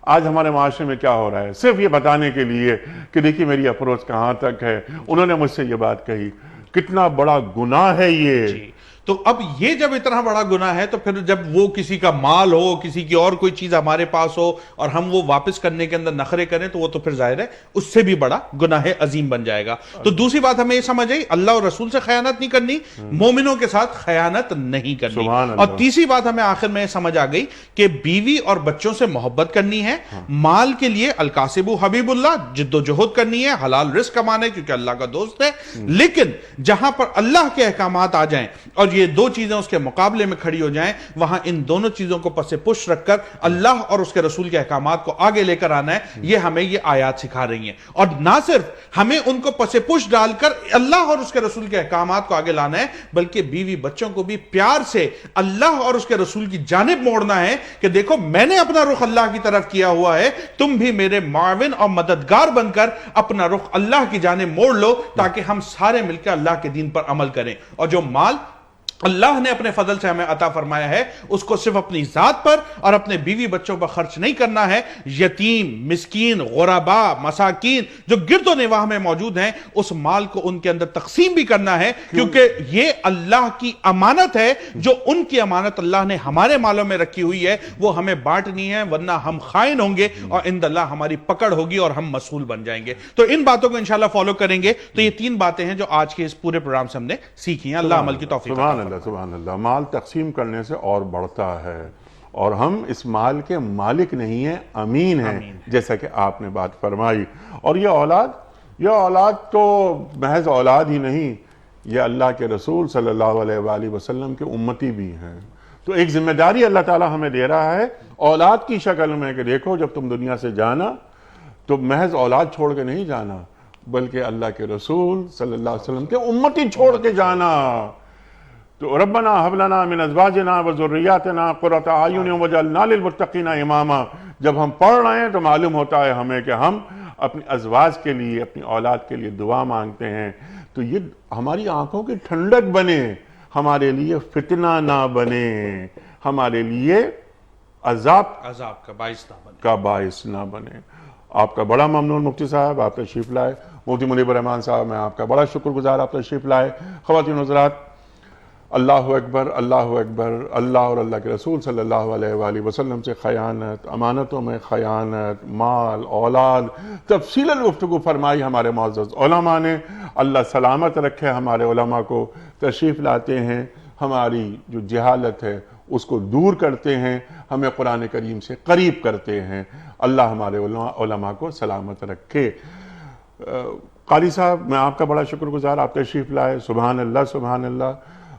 آج ہمارے معاشرے میں کیا ہو رہا ہے، صرف یہ بتانے کے لیے کہ دیکھیے میری اپروچ کہاں تک ہے، انہوں نے مجھ سے یہ بات کہی، کتنا بڑا گناہ ہے یہ۔ تو اب یہ جب اتنا بڑا گناہ ہے تو پھر جب وہ کسی کا مال ہو، کسی کی اور کوئی چیز ہمارے پاس ہو اور ہم وہ واپس کرنے کے اندر نخرے کریں تو وہ تو پھر ظاہر ہے اس سے بھی بڑا گناہ عظیم بن جائے گا۔ تو دوسری بات ہمیں یہ سمجھ آئی، اللہ اور رسول سے خیانت نہیں کرنی، مومنوں کے ساتھ خیانت نہیں کرنی، اور تیسری بات ہمیں آخر میں سمجھ آ گئی کہ بیوی اور بچوں سے محبت کرنی ہے، مال کے لیے الکاسب حبیب اللہ، جد و جہد کرنی ہے، حلال رزق کمانا ہے کیونکہ اللہ کا دوست ہے، لیکن جہاں پر اللہ کے احکامات آ جائیں اور یہ دو چیزیں اس کے مقابلے میں کھڑی ہو جائیں، وہاں ان دونوں چیزوں کو پس پش رکھ کر اللہ اور اس کے رسول کے احکامات کو آگے لے کر آنا ہے۔ یہ ہمیں یہ آیات سکھا رہی ہیں، اور نہ صرف ہمیں ان کو پس پش ڈال کر اللہ اور اس کے رسول کے احکامات کو آگے لانا ہے، بلکہ بیوی بچوں کو بھی پیار سے اللہ اور اس کے رسول کی جانب موڑنا ہے کہ دیکھو میں نے اپنا رخ اللہ کی طرف کیا ہوا ہے، تم بھی میرے معاون اور مددگار بن کر اپنا رخ اللہ کی جانب موڑ لو، تاکہ ہم سارے مل کر اللہ کے دین پر عمل کریں۔ اور جو مال اللہ نے اپنے فضل سے ہمیں عطا فرمایا ہے اس کو صرف اپنی ذات پر اور اپنے بیوی بچوں پر خرچ نہیں کرنا ہے، یتیم، مسکین، غرباء، مساکین جو گرد و نواح میں موجود ہیں اس مال کو ان کے اندر تقسیم بھی کرنا ہے، کیونکہ یہ اللہ کی امانت ہے، جو ان کی امانت اللہ نے ہمارے مالوں میں رکھی ہوئی ہے وہ ہمیں بانٹنی ہے، ورنہ ہم خائن ہوں گے اور عند اللہ ہماری پکڑ ہوگی اور ہم مسئول بن جائیں گے۔ تو ان باتوں کو انشاءاللہ فالو کریں گے۔ تو یہ تین باتیں ہیں جو آج کے اس پورے پروگرام سے ہم نے سیکھی ہیں۔ اللہ عمل کی توفیق عطا فرمائے۔ سبحان اللہ، مال تقسیم کرنے سے اور بڑھتا ہے، اور ہم اس مال کے مالک نہیں ہیں، امین ہیں، جیسا کہ آپ نے بات فرمائی۔ اور یہ اولاد تو محض اولاد ہی نہیں، یہ اللہ کے رسول صلی اللہ علیہ وآلہ وسلم کے امتی بھی ہیں۔ تو ایک ذمہ داری اللہ تعالیٰ ہمیں دے رہا ہے اولاد کی شکل میں کہ دیکھو جب تم دنیا سے جانا تو محض اولاد چھوڑ کے نہیں جانا، بلکہ اللہ کے رسول صلی اللہ علیہ وسلم کے امتی چھوڑ کے جانا۔ تو ربنا هب لنا من ازواجنا وذرياتنا قرۃ اعین واجعلنا للمتقین اماما، جب ہم پڑھ رہے ہیں تو معلوم ہوتا ہے ہمیں کہ ہم اپنی ازواج کے لیے، اپنی اولاد کے لیے دعا مانگتے ہیں، تو یہ ہماری آنکھوں کی ٹھنڈک بنے، ہمارے لیے فتنہ نہ بنے، ہمارے لیے عذاب کا باعث نہ بنے۔ آپ کا بڑا ممنون مفتی صاحب، آپ تشریف لائے۔ مفتی منیب الرحمان صاحب، میں آپ کا بڑا شکر گزار، آپ تشریف لائے۔ خواتین و حضرات، اللہ اکبر، اللہ اکبر، اللہ اور اللہ کے رسول صلی اللہ علیہ وآلہ وسلم سے خیانت، امانتوں میں خیانت، مال، اولاد، تفصیل گفتگو فرمائی ہمارے معزز علماء نے۔ اللہ سلامت رکھے ہمارے علماء کو، تشریف لاتے ہیں، ہماری جو جہالت ہے اس کو دور کرتے ہیں، ہمیں قرآن کریم سے قریب کرتے ہیں۔ اللہ ہمارے علماء کو سلامت رکھے۔ قاری صاحب، میں آپ کا بڑا شکر گزار، آپ تشریف لائے۔ سبحان اللہ، سبحان اللہ۔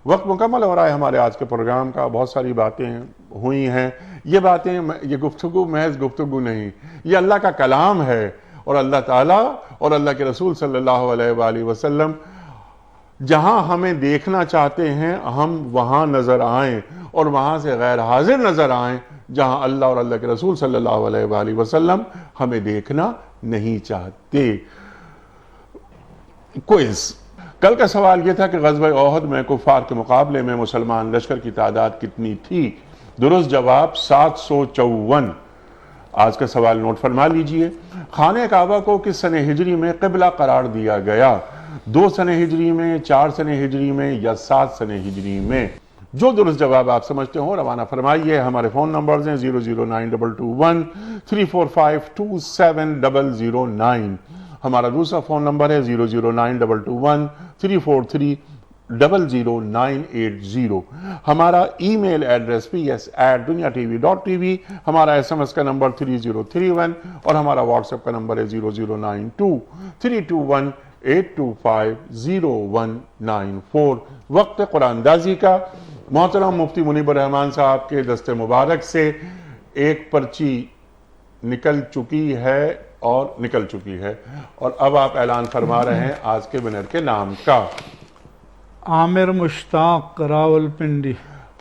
وقت مکمل ہو رہا ہے ہمارے آج کے پروگرام کا، بہت ساری باتیں ہوئی ہیں۔ یہ گفتگو محض گفتگو نہیں، یہ اللہ کا کلام ہے، اور اللہ تعالیٰ اور اللہ کے رسول صلی اللہ علیہ وآلہ وسلم جہاں ہمیں دیکھنا چاہتے ہیں ہم وہاں نظر آئیں، اور وہاں سے غیر حاضر نظر آئیں جہاں اللہ اور اللہ کے رسول صلی اللہ علیہ وآلہ وسلم ہمیں دیکھنا نہیں چاہتے۔ کوئز، کل کا سوال یہ تھا کہ غزوہ احد میں کفار کے مقابلے میں مسلمان لشکر کی تعداد کتنی تھی؟ درست جواب 754۔ آج کا سوال نوٹ فرما لیجئے۔ خانہ کعبہ کو کس سنہ ہجری میں قبلہ قرار دیا گیا؟ 2 سنہ ہجری میں، 4 سنہ ہجری میں یا 7 سنہ ہجری میں؟ جو درست جواب آپ سمجھتے ہوں روانہ فرمائیے۔ ہمارے فون نمبرز ہیں 00922 345 27009۔ ہمارا دوسرا فون نمبر ہے 00922 343 00980۔ ہمارا ای میل ایڈریس ps@duniatv.tv، ہمارا SMS کا نمبر 3031 اور ہمارا واٹس ایپ کا نمبر ہے 0092 321 8250194۔ وقت قرآن اندازی کا۔ محترم مفتی منیب الرحمان صاحب کے دست مبارک سے ایک پرچی نکل چکی ہے اور اب آپ اعلان فرما رہے ہیں آج کے ونر کے نام کا۔ عامر مشتاق راولپنڈی۔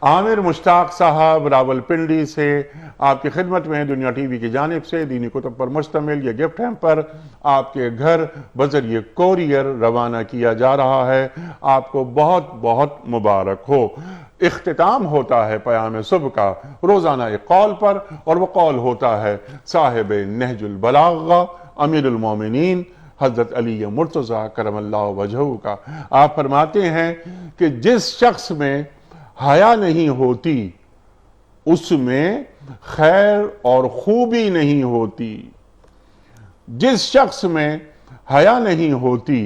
عامر مشتاق صاحب راولپنڈی سے آپ کی خدمت میں دنیا ٹی وی کی جانب سے دینی کتب پر مشتمل یہ گفٹ ہیمپر آپ کے گھر بذریعہ کوریئر روانہ کیا جا رہا ہے۔ آپ کو بہت بہت مبارک ہو۔ اختتام ہوتا ہے پیام صبح کا روزانہ ایک قول پر، اور وہ قول ہوتا ہے صاحب نہج البلاغہ امیر المومنین حضرت علی مرتضیٰ کرم اللہ وجہہ کا۔ آپ فرماتے ہیں کہ جس شخص میں حیا نہیں ہوتی اس میں خیر اور خوبی نہیں ہوتی، جس شخص میں حیا نہیں ہوتی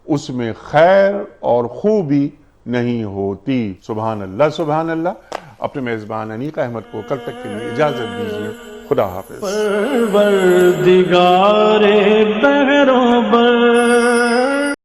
اس میں خیر اور خوبی نہیں ہوتی۔ سبحان اللہ سبحان اللہ۔ اپنے میزبان انیق احمد کو کل تک کے لیے اجازت دیجیے۔ خدا حافظ۔ پروردگار بہروں بر